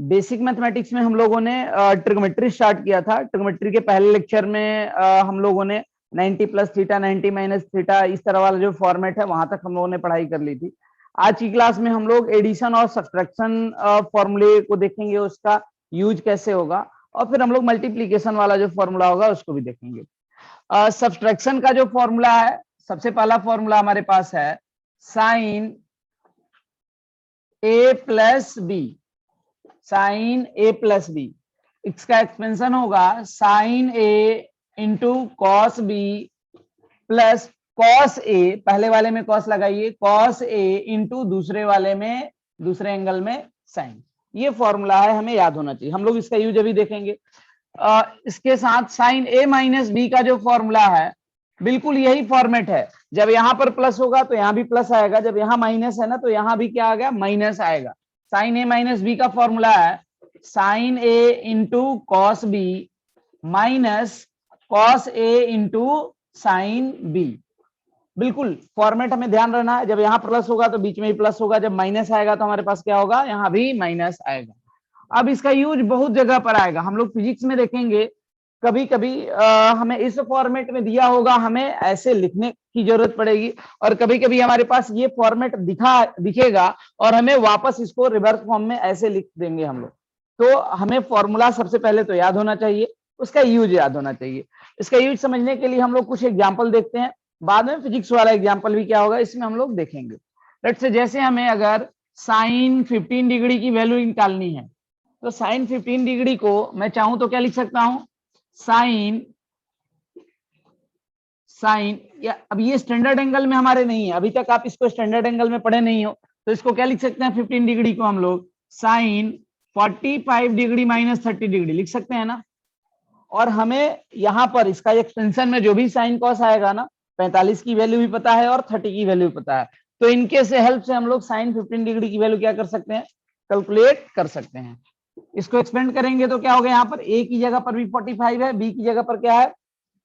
Basic mathematics में हम लोगों ने ट्रिग्नोमेट्री स्टार्ट किया था। ट्रिग्नोमेट्री के पहले लेक्चर में हम लोगों ने 90 प्लस थीटा 90 माइनस थीटा इस तरह वाला जो फॉर्मेट है वहां तक हम लोगों ने पढ़ाई कर ली थी। आज की क्लास में हम लोग एडिशन और सब्ट्रैक्शन फॉर्मूले को देखेंगे, उसका यूज कैसे होगा, और फिर हम लोग मल्टीप्लीकेशन वाला जो फॉर्मूला होगा उसको भी देखेंगे। सब्ट्रैक्शन का जो फॉर्मूला है, सबसे पहला फॉर्मूला हमारे पास है sine A plus B. Sine A plus B, इसका एक्सपेंशन होगा sine A into cos B plus cos A, पहले वाले में कॉस लगाइए, कॉस ए इंटू दूसरे वाले में, दूसरे एंगल में साइन। ये फॉर्मूला है, हमें याद होना चाहिए। हम लोग इसका यूज अभी देखेंगे। इसके साथ साइन ए माइनस बी का जो फॉर्मूला है बिल्कुल यही फॉर्मेट है। जब यहां पर प्लस होगा तो यहां भी प्लस आएगा, जब यहां माइनस है ना तो यहां भी क्या आ गया, माइनस आएगा। साइन ए माइनस बी का फॉर्मूला है sine A into cos B minus cos A into sine B. बिल्कुल फॉर्मेट हमें ध्यान रखना है। जब यहाँ प्लस होगा तो बीच में ही प्लस होगा, जब माइनस आएगा तो हमारे पास क्या होगा, यहाँ भी माइनस आएगा। अब इसका यूज बहुत जगह पर आएगा, हम लोग फिजिक्स में देखेंगे। कभी कभी हमें इस फॉर्मेट में दिया होगा, हमें ऐसे लिखने की जरूरत पड़ेगी, और कभी कभी हमारे पास ये फॉर्मेट दिखेगा और हमें वापस इसको रिवर्स फॉर्म में ऐसे लिख देंगे हम लोग। तो हमें फॉर्मूला सबसे पहले तो याद होना चाहिए, उसका यूज याद होना चाहिए। इसका यूज समझने के लिए हम लोग कुछ एग्जाम्पल देखते हैं, बाद में फिजिक्स वाला एग्जाम्पल भी क्या होगा इसमें हम लोग देखेंगे। लेट्स से जैसे हमें अगर साइन 15 डिग्री की वैल्यू निकालनी है, तो साइन 15 डिग्री को मैं चाहूं तो क्या लिख सकता हूं, साइन या अब ये स्टैंडर्ड एंगल में हमारे नहीं है, अभी तक आप इसको स्टैंडर्ड एंगल में पढ़े नहीं हो, तो इसको क्या लिख सकते हैं 15 डिग्री को हम लोग साइन 45 डिग्री माइनस 30 डिग्री लिख सकते हैं ना। और हमें यहाँ पर इसका एक्सटेंशन में जो भी साइन कॉस आएगा ना, 45 की वैल्यू भी पता है और 30 की वैल्यू भी पता है, तो इनके से हेल्प से हम लोग साइन 15 डिग्री की वैल्यू क्या कर सकते हैं, कैलकुलेट कर सकते हैं। इसको एक्सपेंड करेंगे तो क्या होगा, यहाँ पर ए की जगह पर भी 45 है, बी की जगह पर क्या है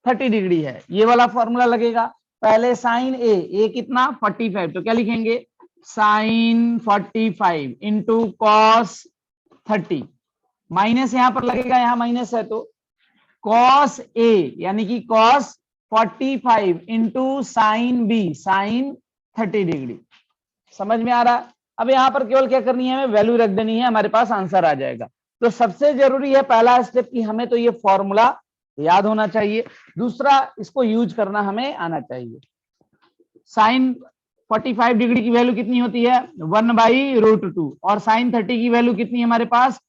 30 डिग्री है, ये वाला फॉर्मूला लगेगा। पहले साइन ए कितना 45, तो क्या लिखेंगे साइन 45 इंटू कॉस 30, माइनस यहाँ पर लगेगा, यहाँ माइनस है तो कॉस ए यानी कि cos 45 into sine B sine 30 degree. समझ में आ रहा। अब यहाँ पर केवल क्या करनी है, हमें वैल्यू रख देनी है, हमारे पास आंसर आ जाएगा। तो सबसे जरूरी है पहला स्टेप कि हमें तो ये फॉर्मूला याद होना चाहिए, दूसरा इसको यूज करना हमें आना चाहिए। साइन 45 डिग्री की वैल्यू कितनी होती है 1/√2, और साइन 30 की वैल्यू कितनी है हमारे पास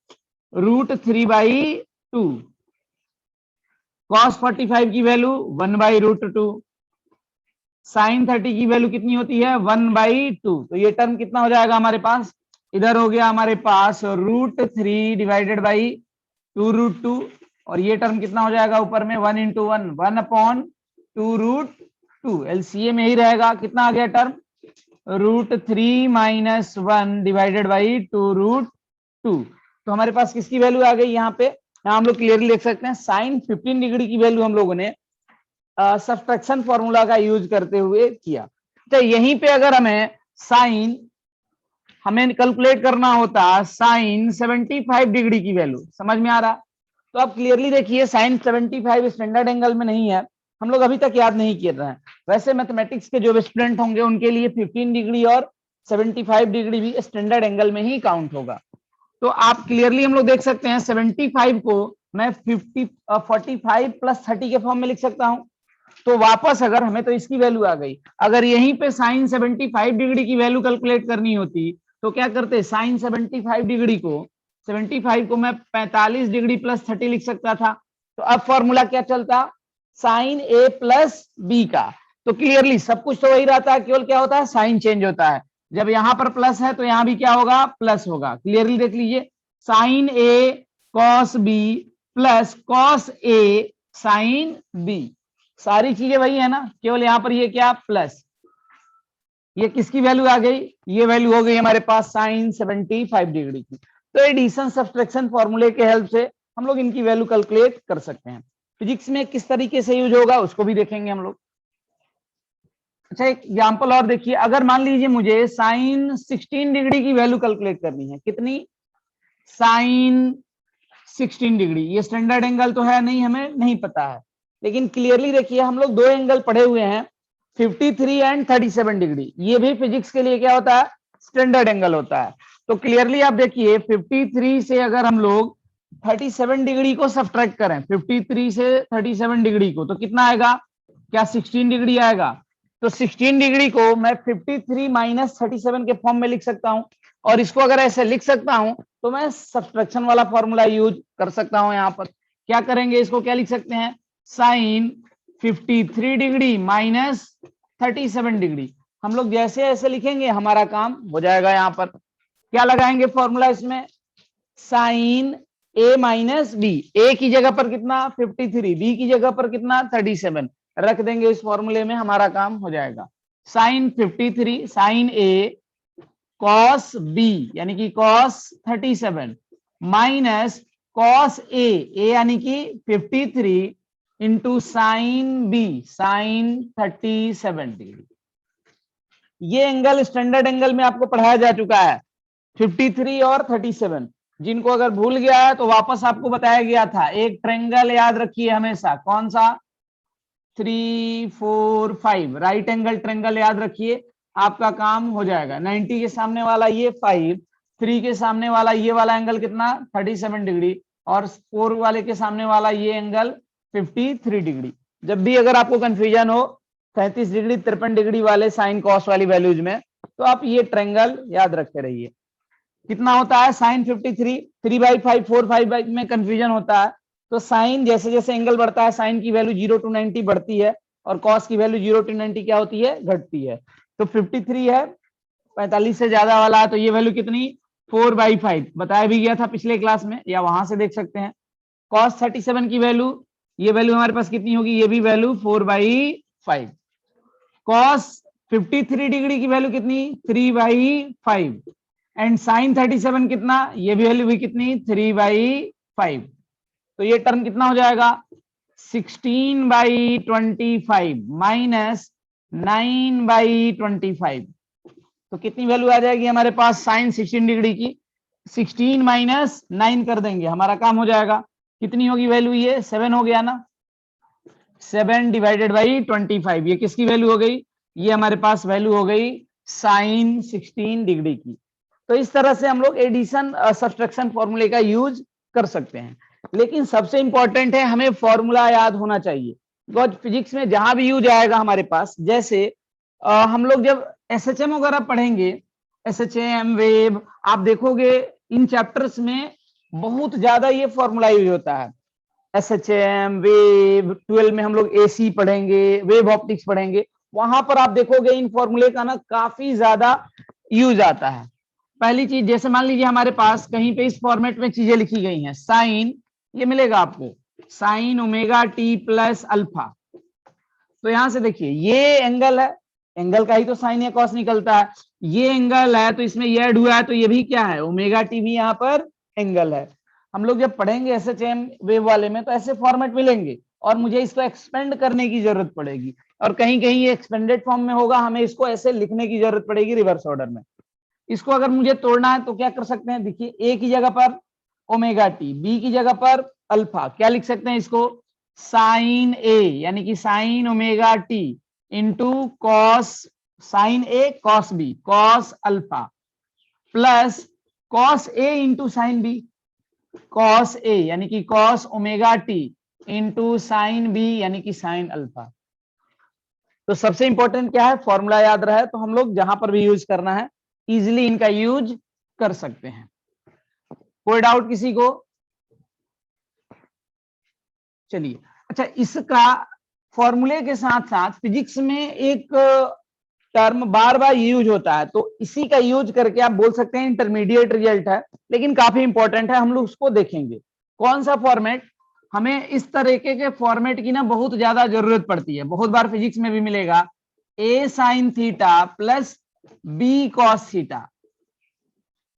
√3/2। cos 45 की वैल्यू 1/√2, साइन 30 की वैल्यू कितनी होती है 1/2। तो ये टर्म कितना हो जाएगा हमारे पास, इधर हो गया हमारे पास √3 डिवाइडेड बाई 2√2, और ये टर्म कितना हो जाएगा ऊपर में 1 इंटू 1 1/2√2। एलसीएम यही रहेगा, कितना आ गया टर्म √3 माइनस 1 डिवाइडेड बाई 2√2। तो हमारे पास किसकी वैल्यू आ गई यहाँ पे, यहाँ हम लोग क्लियरली देख सकते हैं साइन 15 डिग्री की वैल्यू हम लोगों ने सब्ट्रैक्शन फॉर्मूला का यूज करते हुए किया। तो यहीं पे अगर हमें साइन हमें कैलकुलेट करना होता साइन 75 डिग्री की वैल्यू, समझ में आ रहा। तो आप क्लियरली देखिए साइन 75 स्टैंडर्ड एंगल में नहीं है, हम लोग अभी तक याद नहीं किए रहे हैं। वैसे मैथमेटिक्स के जो स्टूडेंट होंगे उनके लिए 15 डिग्री और 75 डिग्री भी स्टैंडर्ड एंगल में ही काउंट होगा। तो आप क्लियरली हम लोग देख सकते हैं 75 को मैं 45 प्लस 30 के फॉर्म में लिख सकता हूं। तो वापस अगर हमें तो इसकी वैल्यू आ गई, अगर यहीं पे साइन 75 डिग्री की वैल्यू कैलकुलेट करनी होती तो क्या करते, साइन 75 डिग्री को 75 को मैं 45 डिग्री प्लस 30 लिख सकता था। तो अब फॉर्मूला क्या चलता, साइन ए प्लस बी का। तो क्लियरली सब कुछ तो वही रहता है, केवल क्या होता है साइन चेंज होता है। जब यहां पर प्लस है तो यहां भी क्या होगा प्लस होगा। क्लियरली देख लीजिए sign A cos B plus cos A sine B, सारी चीजें वही है ना, केवल यहां पर ये क्या प्लस, ये किसकी वैल्यू आ गई, ये वैल्यू हो गई हमारे पास साइन 75 डिग्री की। तो एडिशन सब्ट्रैक्शन फॉर्मूले के हेल्प से हम लोग इनकी वैल्यू कैलकुलेट कर सकते हैं। फिजिक्स में किस तरीके से यूज होगा उसको भी देखेंगे हम लोग। अच्छा एक एग्जांपल और देखिए, अगर मान लीजिए मुझे साइन 16 डिग्री की वैल्यू कैलकुलेट करनी है, कितनी साइन 16 डिग्री। ये स्टैंडर्ड एंगल तो है नहीं, हमें नहीं पता है, लेकिन क्लियरली देखिए हम लोग दो एंगल पढ़े हुए हैं 53 एंड 37 डिग्री। ये भी फिजिक्स के लिए क्या होता है, स्टैंडर्ड एंगल होता है। तो क्लियरली आप देखिए 53 से अगर हम लोग 37 डिग्री को सब्ट्रैक्ट करें, 53 से 37 डिग्री को, तो कितना आएगा, क्या 16 डिग्री आएगा। तो 16 डिग्री को मैं 53 माइनस 37 के फॉर्म में लिख सकता हूं, और इसको अगर ऐसे लिख सकता हूं तो मैं सब्ट्रैक्शन वाला फॉर्मूला यूज कर सकता हूं। यहां पर क्या करेंगे, इसको क्या लिख सकते हैं, साइन 53 डिग्री माइनस 37 डिग्री। हम लोग जैसे ऐसे लिखेंगे हमारा काम हो जाएगा। यहां पर क्या लगाएंगे फॉर्मूला इसमें, साइन ए माइनस बी, ए की जगह पर कितना 53, बी की जगह पर कितना 37 रख देंगे इस फॉर्मूले में, हमारा काम हो जाएगा। Sign 53 sign A cos B यानी कि कॉस 37 माइनस कॉस ए यानी कि 53 into sine B sine 37 degree. ये एंगल स्टैंडर्ड एंगल में आपको पढ़ाया जा चुका है 53 और 37। जिनको अगर भूल गया है तो वापस आपको बताया गया था। एक ट्रायंगल याद रखिए हमेशा, कौन सा, 3 4 5 राइट एंगल ट्रायंगल याद रखिए, आपका काम हो जाएगा। 90 के सामने वाला ये 5, 3 के सामने वाला ये वाला एंगल कितना 37 डिग्री, और 4 वाले के सामने वाला ये एंगल 53 डिग्री। जब भी अगर आपको कंफ्यूजन हो 37 डिग्री 53 डिग्री वाले साइन कॉस वाली वैल्यूज में, तो आप ये ट्रायंगल याद रखते रहिए। कितना होता है साइन 53, 3/5 4/5 में कंफ्यूजन होता है। तो साइन जैसे जैसे एंगल बढ़ता है साइन की वैल्यू 0 to 90 बढ़ती है, और कॉस की वैल्यू 0 to 90 क्या होती है, घटती है। तो 53 है, 45 से ज्यादा वाला है, तो ये वैल्यू कितनी 4/5 बताया भी गया था पिछले क्लास में, या वहां से देख सकते हैं। कॉस 37 की वैल्यू, ये वैल्यू हमारे पास कितनी होगी, ये भी वैल्यू 4/5। कॉस 53 डिग्री की वैल्यू कितनी 3/5, एंड साइन 37 कितना, ये भी वैल्यू भी कितनी 3/5। तो ये टर्म कितना हो जाएगा 16/25 माइनस 9/25। तो कितनी वैल्यू आ जाएगी हमारे पास साइन 16 डिग्री की, 16 माइनस 9 कर देंगे, हमारा काम हो जाएगा। कितनी होगी वैल्यू, ये 7 हो गया ना, 7/25। ये किसकी वैल्यू हो गई, ये हमारे पास वैल्यू हो गई साइन 16 डिग्री की। तो इस तरह से हम लोग एडिशन सब्ट्रैक्शन फॉर्मूले का यूज कर सकते हैं। लेकिन सबसे इंपॉर्टेंट है हमें फॉर्मूला याद होना चाहिए, बिकॉज फिजिक्स में जहां भी यूज आएगा हमारे पास, जैसे हम लोग जब एसएचएम वगैरह पढ़ेंगे, एसएचएम वेव, आप देखोगे इन चैप्टर्स में बहुत ज्यादा ये फॉर्मूला यूज होता है। एसएचएम वेव, 12 में हम लोग एसी पढ़ेंगे, वेव ऑप्टिक्स पढ़ेंगे, वहां पर आप देखोगे इन फॉर्मूले का ना काफी ज्यादा यूज आता है। पहली चीज, जैसे मान लीजिए हमारे पास कहीं पे इस फॉर्मेट में चीजें लिखी गई हैं, साइन, ये मिलेगा आपको sign omega T plus alpha. तो यहां से देखिए ये एंगल है, एंगल का ही तो साइन या कॉस निकलता है, ये एंगल है तो इसमें ये ऐड हुआ है, तो ये भी क्या है ओमेगा टी भी यहाँ पर एंगल है। हम लोग जब पढ़ेंगे एसएचएम वेव वाले में तो ऐसे फॉर्मेट मिलेंगे, और मुझे इसको एक्सपेंड करने की जरूरत पड़ेगी, और कहीं कहीं ये एक्सपेंडेड फॉर्म में होगा, हमें इसको ऐसे लिखने की जरूरत पड़ेगी रिवर्स ऑर्डर में। इसको अगर मुझे तोड़ना है तो क्या कर सकते हैं, देखिए ए की जगह पर ओमेगा टी, बी की जगह पर अल्फा, क्या लिख सकते हैं इसको साइन ए यानी कि sine omega T into cos sine A cos B cos alpha, plus cos A into sine B cos A यानी कि cos omega T into sine B यानी कि साइन अल्फा। तो सबसे इंपॉर्टेंट क्या है, फॉर्मूला याद रहा है, तो हम लोग जहां पर भी यूज करना है इजिली इनका यूज कर सकते हैं। कोई डाउट किसी को? चलिए, अच्छा, इसका फॉर्मूले के साथ साथ फिजिक्स में एक टर्म बार बार यूज होता है, तो इसी का यूज करके आप बोल सकते हैं इंटरमीडिएट रिजल्ट है, लेकिन काफी इंपॉर्टेंट है, हम लोग उसको देखेंगे। कौन सा फॉर्मेट, हमें इस तरीके के फॉर्मेट की ना बहुत ज्यादा जरूरत पड़ती है, बहुत बार फिजिक्स में भी मिलेगा, A sine theta plus B cos theta,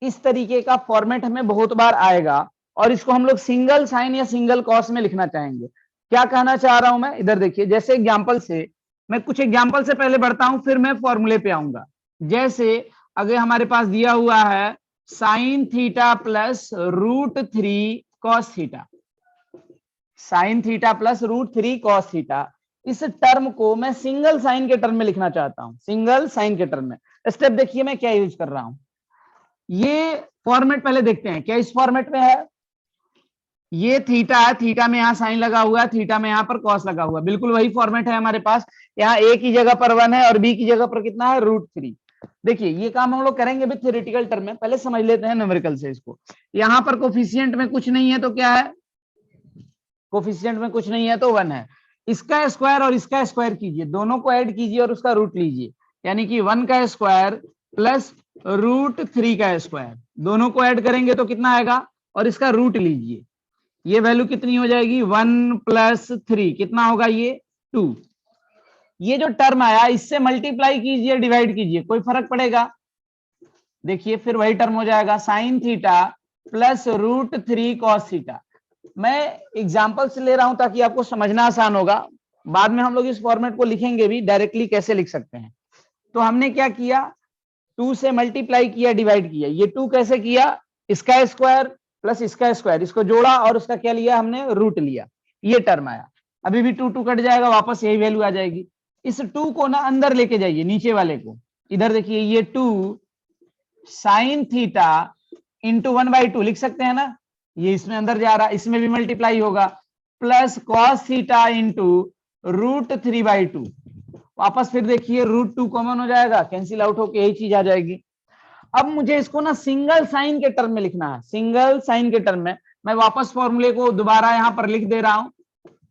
इस तरीके का फॉर्मेट हमें बहुत बार आएगा, और इसको हम लोग सिंगल साइन या सिंगल कॉस में लिखना चाहेंगे। क्या कहना चाह रहा हूं मैं, इधर देखिए, जैसे एग्जांपल से मैं कुछ एग्जांपल से पहले बढ़ता हूं, फिर मैं फॉर्मूले पे आऊंगा। जैसे अगर हमारे पास दिया हुआ है sine theta plus root 3 cos theta, sine theta plus root 3 cos theta. इस टर्म को मैं सिंगल साइन के टर्म में लिखना चाहता हूं, सिंगल साइन के टर्म में। स्टेप देखिए मैं क्या यूज कर रहा हूं। ये फॉर्मेट पहले देखते हैं, क्या इस फॉर्मेट में है। ये थीटा है, थीटा में यहां साइन लगा हुआ है, थीटा में यहां पर कॉस लगा हुआ है, बिल्कुल वही फॉर्मेट है हमारे पास। यहाँ ए की जगह पर 1 है और बी की जगह पर कितना है, रूट 3। देखिए ये काम हम लोग करेंगे भी थ्योरेटिकल टर्म में, पहले समझ लेते हैं न्यूमेरिकल से इसको। यहाँ पर कोफिशिएंट में कुछ नहीं है तो क्या है, कोफिशिएंट में कुछ नहीं है तो 1 है। इसका स्क्वायर और इसका स्क्वायर कीजिए, दोनों को ऐड कीजिए और उसका रूट लीजिए, यानी कि 1 का स्क्वायर प्लस रूट 3 का स्क्वायर, दोनों को ऐड करेंगे तो कितना आएगा, और इसका रूट लीजिए। ये वैल्यू कितनी हो जाएगी, 1 प्लस 3 कितना होगा, ये 2। ये जो टर्म आया इससे मल्टीप्लाई कीजिए, डिवाइड कीजिए, कोई फर्क पड़ेगा। देखिए फिर वही टर्म हो जाएगा, sine theta plus root 3 cos theta. मैं एग्जाम्पल से ले रहा हूं ताकि आपको समझना आसान होगा, बाद में हम लोग इस फॉर्मेट को लिखेंगे भी, डायरेक्टली कैसे लिख सकते हैं। तो हमने क्या किया, 2 से मल्टीप्लाई किया, डिवाइड किया। ये 2 कैसे किया, इसका स्क्वायर प्लस इसका स्क्वायर, इसको जोड़ा और उसका क्या लिया हमने, रूट लिया, ये टर्म आया। अभी भी 2 कट जाएगा, वापस यही वैल्यू आ जाएगी। इस 2 को ना अंदर लेके जाइए, नीचे वाले को इधर देखिए, ये 2 साइन थीटा इंटू 1/2 लिख सकते हैं ना, ये इसमें अंदर जा रहा है, इसमें भी मल्टीप्लाई होगा, plus cos theta into root 3/2। वापस फिर देखिए रूट 2 कॉमन हो जाएगा, कैंसिल आउट होके यही चीज आ जाएगी। अब मुझे इसको ना सिंगल साइन के टर्म में लिखना है, सिंगल साइन के टर्म में। मैं वापस फॉर्मूले को दोबारा यहां पर लिख दे रहा हूं,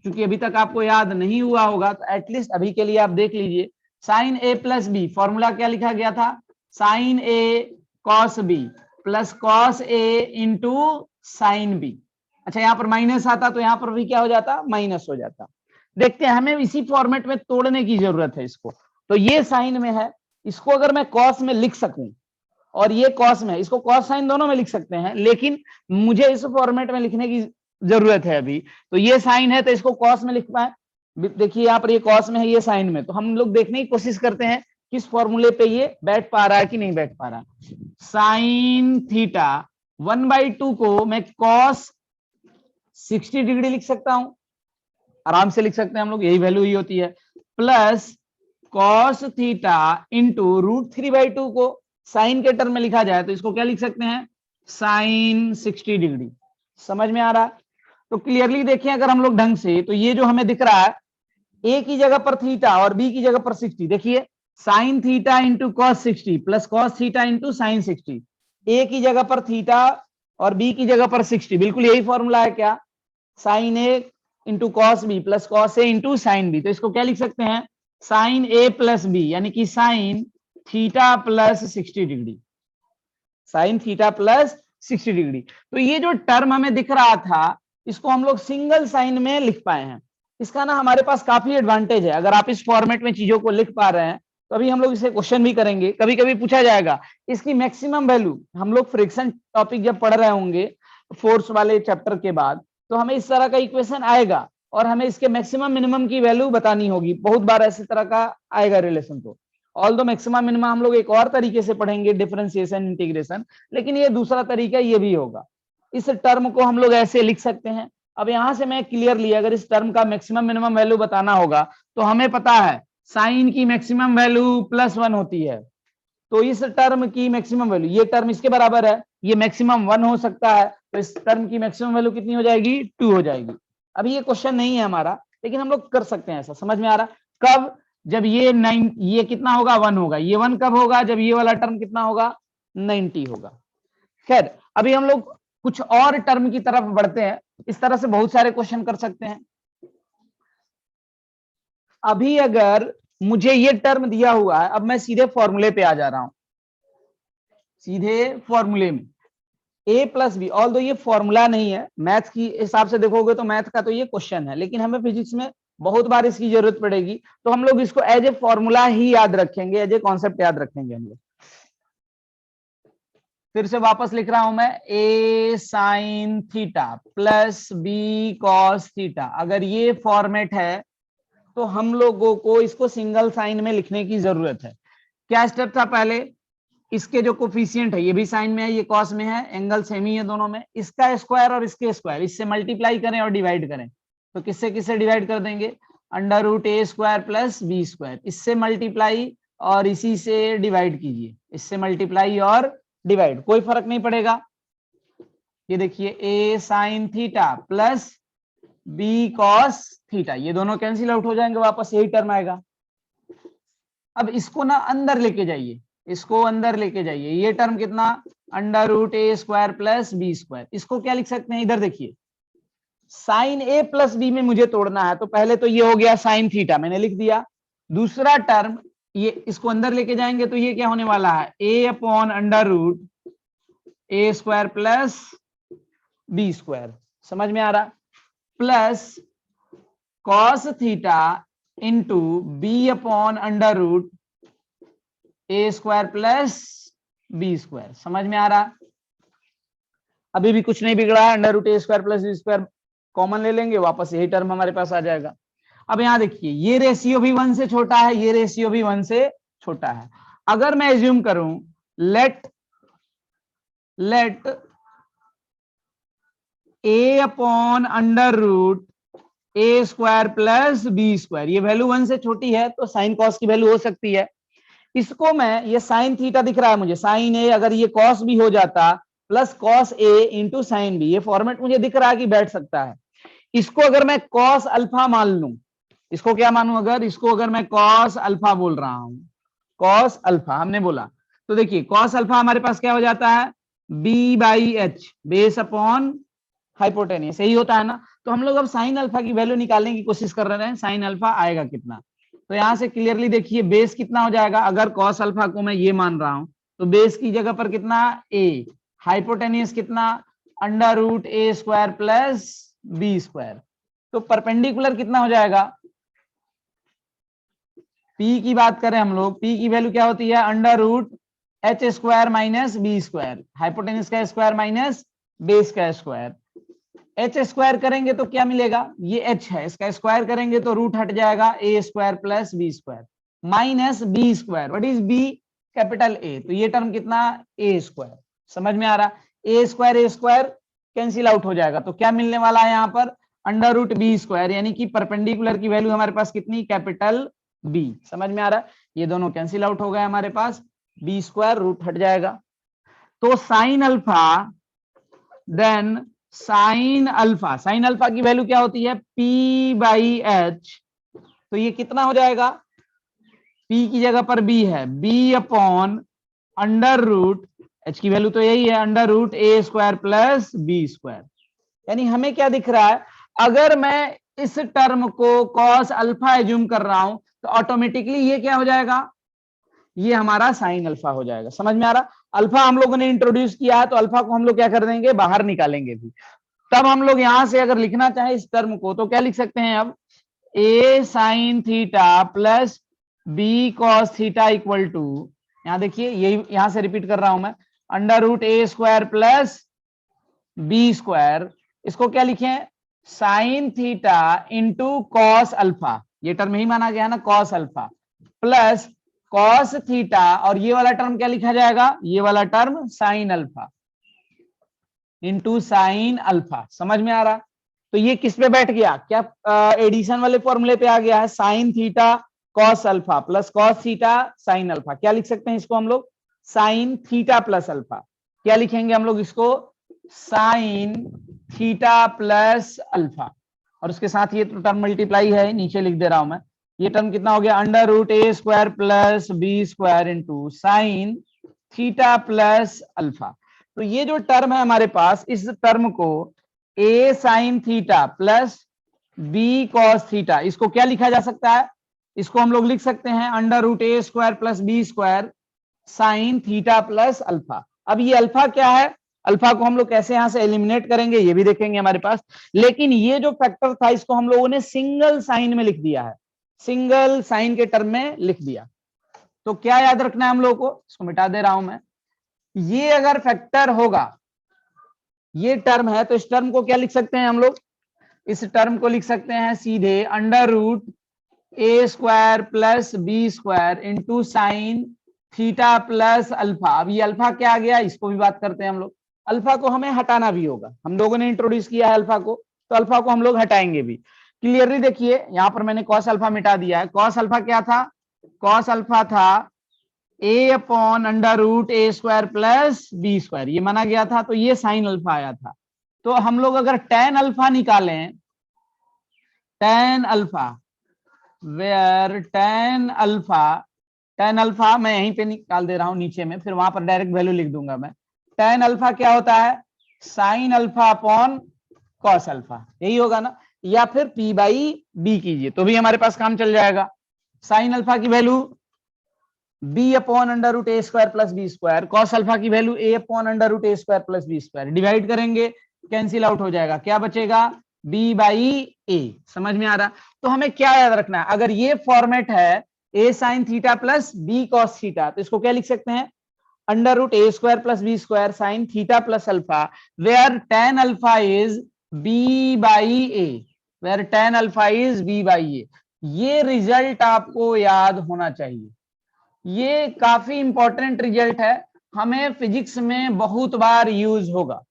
क्योंकि अभी तक आपको याद नहीं हुआ होगा, तो एटलीस्ट अभी के लिए आप देख लीजिए। Sign A plus B, formula क्या लिखा गया था, sign A cos B plus cos A into sine B. अच्छा यहाँ पर माइनस आता तो यहाँ पर भी क्या हो जाता, माइनस हो जाता। देखते हैं, हमें इसी फॉर्मेट में तोड़ने की जरूरत है इसको। तो ये साइन में है, इसको अगर मैं कॉस में लिख सकूं और ये कॉस में है, इसको कॉस साइन दोनों में लिख सकते हैं, लेकिन मुझे इस फॉर्मेट में लिखने की जरूरत है अभी। तो ये साइन है तो इसको कॉस में लिख पाए। देखिए यहाँ पर ये कॉस में है, ये साइन में, तो हम लोग देखने की कोशिश करते हैं किस फॉर्मूले पे ये बैठ पा रहा है कि नहीं बैठ पा रहा। साइन थीटा 1/2 को मैं कॉस 60 डिग्री लिख सकता हूं, आराम से लिख सकते हैं हम लोग, यही वैल्यू ही होती है, plus cos theta into root 3/2 को साइन के टर्म में लिखा जाए तो इसको क्या लिख सकते हैं, साइन 60 डिग्री। समझ में आ रहा है। तो क्लियरली देखें अगर हम लोग ढंग से, तो ये जो हमें दिख रहा है, ए की जगह पर थीटा और बी की जगह पर 60, देखिए sine theta into cos 60 plus cos theta into sine 60। ए की जगह पर थीटा और बी की जगह पर 60, बिल्कुल यही फॉर्मूला है क्या, sine A into cos B plus cos A into sine B. तो इसको क्या लिख सकते हैं, साइन ए प्लस बी, यानी कि sign theta plus 60 degree, sign theta plus 60 degree. तो ये जो टर्म हमें दिख रहा था, इसको हम लोग सिंगल साइन में लिख पाए हैं। इसका ना हमारे पास काफी एडवांटेज है, अगर आप इस फॉर्मेट में चीजों को लिख पा रहे हैं तो अभी हम लोग इसे क्वेश्चन भी करेंगे, कभी कभी पूछा जाएगा इसकी मैक्सिमम वैल्यू। हम लोग फ्रिक्शन टॉपिक जब पढ़ रहे होंगे फोर्स वाले चैप्टर के बाद, तो हमें इस तरह का इक्वेशन आएगा और हमें इसके मैक्सिमम मिनिमम की वैल्यू बतानी होगी, बहुत बार ऐसे तरह का आएगा रिलेशन। तो ऑल्दो मैक्सिमम मिनिमम हम लोग एक और तरीके से पढ़ेंगे, डिफरेंशिएशन इंटीग्रेशन, लेकिन ये दूसरा तरीका ये भी होगा। इस टर्म को हम लोग ऐसे लिख सकते हैं। अब यहां से मैं क्लियरली अगर इस टर्म का मैक्सिमम मिनिमम वैल्यू बताना होगा, तो हमें पता है साइन की मैक्सिमम वैल्यू +1 होती है, तो इस टर्म की मैक्सिमम वैल्यू, ये टर्म इसके बराबर है, ये मैक्सिमम 1 हो सकता है, तो इस टर्म की मैक्सिमम वैल्यू कितनी हो जाएगी, 2 हो जाएगी। अभी ये क्वेश्चन नहीं है हमारा, लेकिन हम लोग कर सकते हैं ऐसा, समझ में आ रहा। कब, जब ये 9, ये कितना होगा, 1 होगा। ये 1 कब होगा, जब ये वाला टर्म कितना होगा, 90 होगा। खैर अभी हम लोग कुछ और टर्म की तरफ बढ़ते हैं। इस तरह से बहुत सारे क्वेश्चन कर सकते हैं। अभी अगर मुझे ये टर्म दिया हुआ है, अब मैं सीधे फॉर्मूले पे आ जा रहा हूं, सीधे फॉर्मूले में a प्लस बी। ऑल्दो ये फॉर्मूला नहीं है, मैथ की हिसाब से देखोगे तो मैथ का तो ये क्वेश्चन है, लेकिन हमें फिजिक्स में बहुत बार इसकी जरूरत पड़ेगी, तो हम लोग इसको एज ए फॉर्मूला ही याद रखेंगे, एज ए कॉन्सेप्ट याद रखेंगे हम लोग। फिर से वापस लिख रहा हूं मैं, a sign theta plus b cos theta. अगर ये फॉर्मेट है तो हम लोगों को इसको सिंगल साइन में लिखने की जरूरत है। क्या स्टेप था पहले, इसके जो कोफिशिएंट है, ये भी साइन में है, ये कॉस में है, एंगल सेम ही है दोनों में, इसका स्क्वायर और इसके स्क्वायर, इससे मल्टीप्लाई करें और डिवाइड करें, तो किससे किससे डिवाइड कर देंगे, under root A square plus B square, इससे मल्टीप्लाई और इसी से डिवाइड कीजिए, इससे मल्टीप्लाई और डिवाइड, कोई फर्क नहीं पड़ेगा। ये देखिए A sine theta plus B cos theta, ये दोनों कैंसिल आउट हो जाएंगे, वापस यही टर्म आएगा। अब इसको ना अंदर लेके जाइए, इसको अंदर लेके जाइए, ये टर्म कितना, under root A square plus B square, इसको क्या लिख सकते हैं, इधर देखिए साइन ए प्लस बी में मुझे तोड़ना है, तो पहले तो ये हो गया साइन थीटा, मैंने लिख दिया, दूसरा टर्म ये इसको अंदर लेके जाएंगे तो ये क्या होने वाला है, A upon under root A square plus B square, समझ में आ रहा, plus cos theta into B upon under root A square plus B square, समझ में आ रहा, अभी भी कुछ नहीं बिगड़ा है, under root A square plus B square common ले लेंगे, वापस यही टर्म हमारे पास आ जाएगा। अब यहां देखिए ये रेशियो भी 1 से छोटा है, ये रेशियो भी 1 से छोटा है, अगर मैं एज्यूम करूं late A upon under root A square plus B square, ये वैल्यू 1 से छोटी है तो साइन कॉस की वैल्यू हो सकती है, इसको मैं, ये साइन थीटा दिख रहा है मुझे, साइन ए अगर ये कॉस भी हो जाता plus cos A into sine B, ये फॉर्मेट मुझे दिख रहा है कि बैठ सकता है, इसको अगर मैं कॉस अल्फा मान लूं, इसको क्या मानूं, अगर इसको अगर मैं कॉस अल्फा बोल रहा हूं, कॉस अल्फा हमने बोला, तो देखिए कॉस अल्फा हमारे पास क्या हो जाता है, B by H base upon hypotenuse, यही होता है ना, तो हम लोग अब साइन अल्फा की वैल्यू निकालने की कोशिश कर रहे हैं, साइन अल्फा आएगा कितना, तो यहां से क्लियरली देखिए बेस कितना हो जाएगा, अगर कॉस अल्फा को मैं ये मान रहा हूं तो बेस की जगह पर कितना ए, हाइपोटेनियस कितना under root A square plus B square, तो परपेंडिकुलर कितना हो जाएगा, पी की बात करें हम लोग, पी की वैल्यू क्या होती है, under root H square minus B square, hypotenuse का स्क्वायर माइनस बेस का स्क्वायर, एच स्क्वायर करेंगे तो क्या मिलेगा, ये एच है, इसका स्क्वायर करेंगे तो रूट हट जाएगा A square plus B square minus B square, what is B, capital A, तो ये टर्म कितना ए स्क्वायर, समझ में आ रहा, ए स्क्वायर कैंसिल आउट हो जाएगा, तो क्या मिलने वाला है यहाँ पर, अंडर रूट बी स्क्वायर, यानी कि परपेंडिकुलर की वैल्यू हमारे पास कितनी, कैपिटल बी, समझ में आ रहा है, ये दोनों कैंसिल आउट हो गए हमारे पास, बी स्क्वायर रूट हट जाएगा, तो sine alpha, then sine alpha की वैल्यू क्या होती है, पी बाई एच, तो ये कितना हो जाएगा, पी की जगह पर बी है, B upon under root, H की वैल्यू तो यही है, under root A square plus B square, यानी हमें क्या दिख रहा है, अगर मैं इस टर्म को कॉस अल्फा एज्यूम कर रहा हूं तो ऑटोमेटिकली ये क्या हो जाएगा, ये हमारा साइन अल्फा हो जाएगा, समझ में आ रहा, अल्फा हम लोगों ने इंट्रोड्यूस किया है तो अल्फा को हम लोग क्या कर देंगे, बाहर निकालेंगे भी, तब हम लोग यहां से अगर लिखना चाहें इस टर्म को तो क्या लिख सकते हैं, अब A sine theta plus B cos theta equal to, यहां देखिए यही, यहां से रिपीट कर रहा हूं मैं, under root A square plus B square, इसको क्या लिखें, sine theta into cos alpha, ये टर्म ही माना गया है ना cos alpha, plus cos theta, और ये वाला टर्म क्या लिखा जाएगा, ये वाला term sine alpha into sine alpha, समझ में आ रहा, तो ये किस पे बैठ गया, क्या एडिशन वाले फॉर्मूले पे आ गया है, sine theta cos alpha plus cos theta sine alpha, क्या लिख सकते हैं इसको हम लोग, साइन थीटा प्लस अल्फा, क्या लिखेंगे हम लोग इसको, साइन थीटा प्लस अल्फा, और उसके साथ ये टर्म मल्टीप्लाई है, नीचे लिख दे रहा हूं मैं, ये टर्म कितना हो गया, under root A square plus B square into sine theta plus alpha, तो ये जो टर्म है हमारे पास, इस टर्म को A sine theta plus B cos theta, इसको क्या लिखा जा सकता है, इसको हम लोग लिख सकते हैं under root A square plus B square sine theta plus alpha, अब ये अल्फा क्या है, अल्फा को हम लोग कैसे यहां से एलिमिनेट करेंगे ये भी देखेंगे हमारे पास, लेकिन ये जो फैक्टर था इसको हम लोगों ने सिंगल साइन में लिख दिया है, सिंगल साइन के टर्म में लिख दिया, तो क्या याद रखना है हम लोग को, इसको मिटा दे रहा हूं मैं, ये अगर फैक्टर होगा, ये टर्म है तो इस टर्म को क्या लिख सकते हैं हम लोग, इस टर्म को लिख सकते हैं सीधे under root A square plus B square into sine theta plus alpha. अब ये अल्फा क्या आ गया, इसको भी बात करते हैं हम लोग। अल्फा को हमें हटाना भी होगा, हम लोगों ने इंट्रोड्यूस किया है अल्फा को, तो अल्फा को हम लोग हटाएंगे भी। क्लियरली देखिए यहां पर मैंने कॉस अल्फा मिटा दिया है। कॉस अल्फा क्या था, कॉस अल्फा था ए upon under root A square plus B square, ये माना गया था, तो ये साइन अल्फा आया था। तो हम लोग अगर टेन अल्फा निकालें, tan alpha, where tan alpha मैं यहीं पे निकाल दे रहा हूं नीचे में, फिर वहां पर डायरेक्ट वैल्यू लिख दूंगा मैं। टेन अल्फा क्या होता है, sine alpha upon cos alpha, यही होगा ना। या फिर पी बाई बी कीजिए तो भी हमारे पास काम चल जाएगा। साइन अल्फा की value B upon under root A square plus B square, cos alpha की value A upon under root A square plus B square, divide करेंगे कैंसिल आउट हो जाएगा, क्या बचेगा, बी बाई ए। समझ में आ रहा। तो हमें क्या याद रखना है, अगर ये फॉर्मेट है A sine theta plus B cos theta, तो इसको क्या लिख सकते हैं, under root A square plus B square sine theta plus alpha, where tan alpha is B by A, where tan alpha is B by A. ये result आपको याद होना चाहिए, ये काफी इंपॉर्टेंट रिजल्ट है, हमें फिजिक्स में बहुत बार यूज होगा।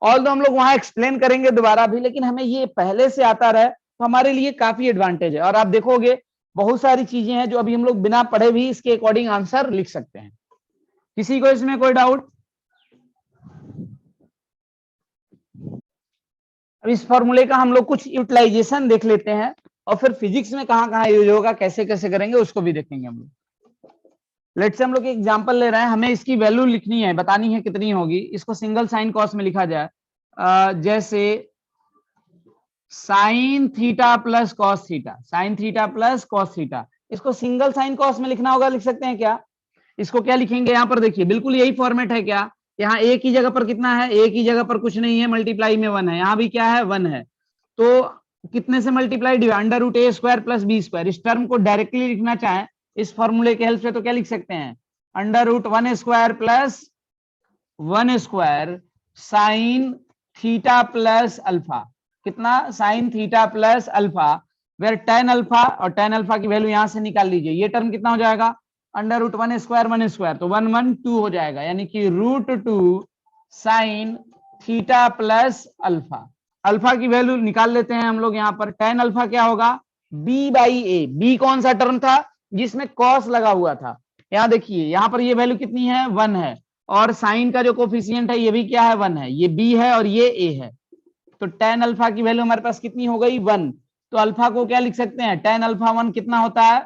ऑल दो हम लोग वहां एक्सप्लेन करेंगे दोबारा भी, लेकिन हमें ये पहले से आता रहे तो हमारे लिए काफी एडवांटेज है। और आप देखोगे बहुत सारी चीजें हैं जो अभी हम लोग बिना पढ़े भी इसके अकॉर्डिंग आंसर लिख सकते हैं। किसी को इसमें कोई डाउट? अब इस फॉर्मूले का हम लोग कुछ यूटिलाइजेशन देख लेते हैं, और फिर फिजिक्स में कहां कहां यूज होगा, कैसे कैसे करेंगे उसको भी देखेंगे हम लोग। लेट्स से हम लोग एक एग्जांपल ले रहे हैं, हमें इसकी वैल्यू लिखनी है, बतानी है कितनी होगी। इसको सिंगल साइन कॉस में लिखा जाए, जैसे sign theta plus cos theta, sine theta plus cos theta, इसको सिंगल साइन कॉस में लिखना होगा, लिख सकते हैं क्या? इसको क्या लिखेंगे, यहां पर देखिए बिल्कुल यही फॉर्मेट है क्या, यहाँ ए की जगह पर कितना है, ए की जगह पर कुछ नहीं है, मल्टीप्लाई में वन है, यहाँ भी क्या है, वन है। तो कितने से multiply, under root A square plus B square. इस टर्म को डायरेक्टली लिखना चाहें इस फॉर्मूले के हेल्प से तो क्या लिख सकते हैं, under root one square plus one square sine theta plus alpha, कितना, sine theta plus alpha, where tan alpha, और टेन अल्फा की वैल्यू यहां से निकाल लीजिए, ये टर्म कितना हो जाएगा, अंडर रूट वन स्क्वायर, तो वन वन टू हो जाएगा, यानी कि root two sine theta plus alpha. Alpha की वैल्यू निकाल लेते हैं हम लोग, यहां पर टेन अल्फा क्या होगा, बी बाई ए। बी कौन सा टर्म था जिसमें कॉस लगा हुआ था, यहां देखिए यहां पर ये वैल्यू कितनी है, वन है, और साइन का जो कोफिशिएंट है ये भी क्या है, वन है, ये बी है और ये ए है। तो टेन अल्फा की वैल्यू हमारे पास कितनी हो गई, वन। तो अल्फा को क्या लिख सकते हैं, टेन अल्फा वन कितना होता है,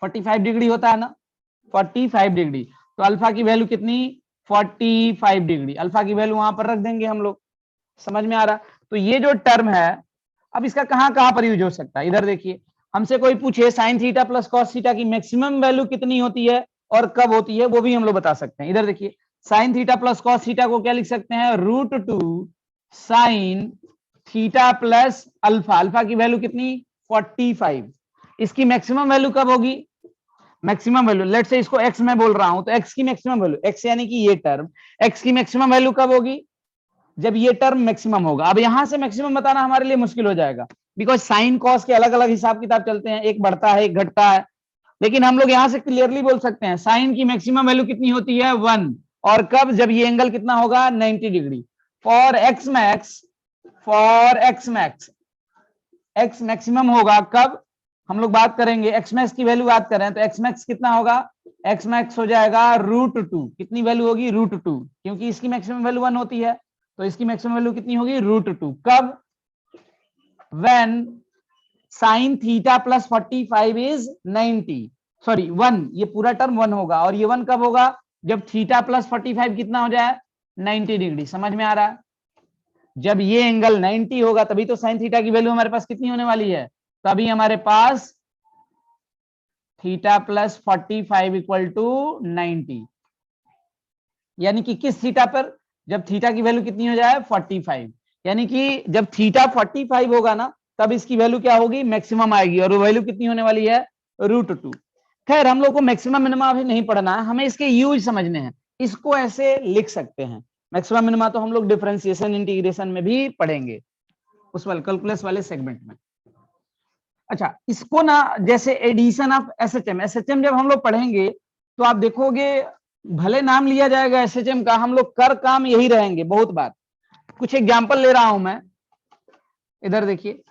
45 डिग्री होता है ना, 45 डिग्री। तो अल्फा की वैल्यू कितनी, 45 डिग्री, अल्फा की वैल्यू वहां पर रख देंगे हम लोग। समझ में आ रहा। तो ये जो टर्म है, अब इसका कहां कहां पर यूज हो सकता है, इधर देखिए, हमसे कोई पूछे sign theta plus cos theta की मैक्सिमम वैल्यू कितनी होती है और कब होती है, वो भी हम लोग बता सकते हैं। इधर देखिए, sine theta plus cos theta को क्या लिख सकते हैं, root two sine theta plus alpha, alpha की वैल्यू कितनी, 45। इसकी मैक्सिमम वैल्यू कब होगी, मैक्सिमम वैल्यू, लेट से इसको एक्स में बोल रहा हूं, तो एक्स की मैक्सिमम वैल्यू, एक्स यानी कि ये टर्म, एक्स की मैक्सिमम वैल्यू कब होगी, जब ये टर्म मैक्सिमम होगा। अब यहां से मैक्सिमम बताना हमारे लिए मुश्किल हो जाएगा, बिकॉज साइन कॉस के अलग अलग हिसाब किताब चलते हैं, एक बढ़ता है एक घटता है। लेकिन हम लोग यहां से क्लियरली बोल सकते हैं साइन की मैक्सिमम वैल्यू कितनी होती है, वन, और कब, जब ये एंगल कितना होगा, 90 degree. For x max, for x max, x maximum होगा कब, हम लोग बात करेंगे एक्स मैक्स की वैल्यू बात करें तो एक्स मैक्स कितना होगा, एक्स मैक्स हो जाएगा रूट टू, कितनी वैल्यू होगी, रूट टू, क्योंकि इसकी मैक्सिमम वैल्यू वन होती है, तो इसकी मैक्सिमम वैल्यू कितनी होगी, रूट टू, कब, when sign theta plus 45 is 90, sorry one, ये पूरा टर्म वन होगा, और ये वन कब होगा, जब थीटा प्लस 45 कितना हो जाए, 90 डिग्री। समझ में आ रहा है, जब ये एंगल 90 होगा तभी तो साइन थीटा की वैल्यू हमारे पास कितनी होने वाली है, तभी हमारे पास थीटा प्लस 45 इक्वल टू 90, यानी कि किस थीटा पर, जब थीटा की वैल्यू कितनी हो जाए, 45, यानी कि जब थीटा 45 होगा ना, तब इसकी वैल्यू क्या होगी, मैक्सिमम आएगी, और वो वैल्यू कितनी होने वाली है, रूट टू। खैर हम लोग को मैक्सिमम मिनिमा अभी नहीं पढ़ना है, हमें इसके यूज समझने हैं, इसको ऐसे लिख सकते हैं। मैक्सिमम मिनिमा तो हम लोग डिफरेंशिएशन इंटीग्रेशन में भी पढ़ेंगे, उस वाले कैलकुलस वाले सेगमेंट में। अच्छा, इसको ना जैसे एडिशन ऑफ एसएचएम, एसएचएम जब हम लोग पढ़ेंगे तो आप देखोगे भले नाम लिया जाएगा एसएचएम का, हम लोग कर काम यही रहेंगे बहुत बार। कुछ एग्जांपल ले रहा हूं मैं, इधर देखिए।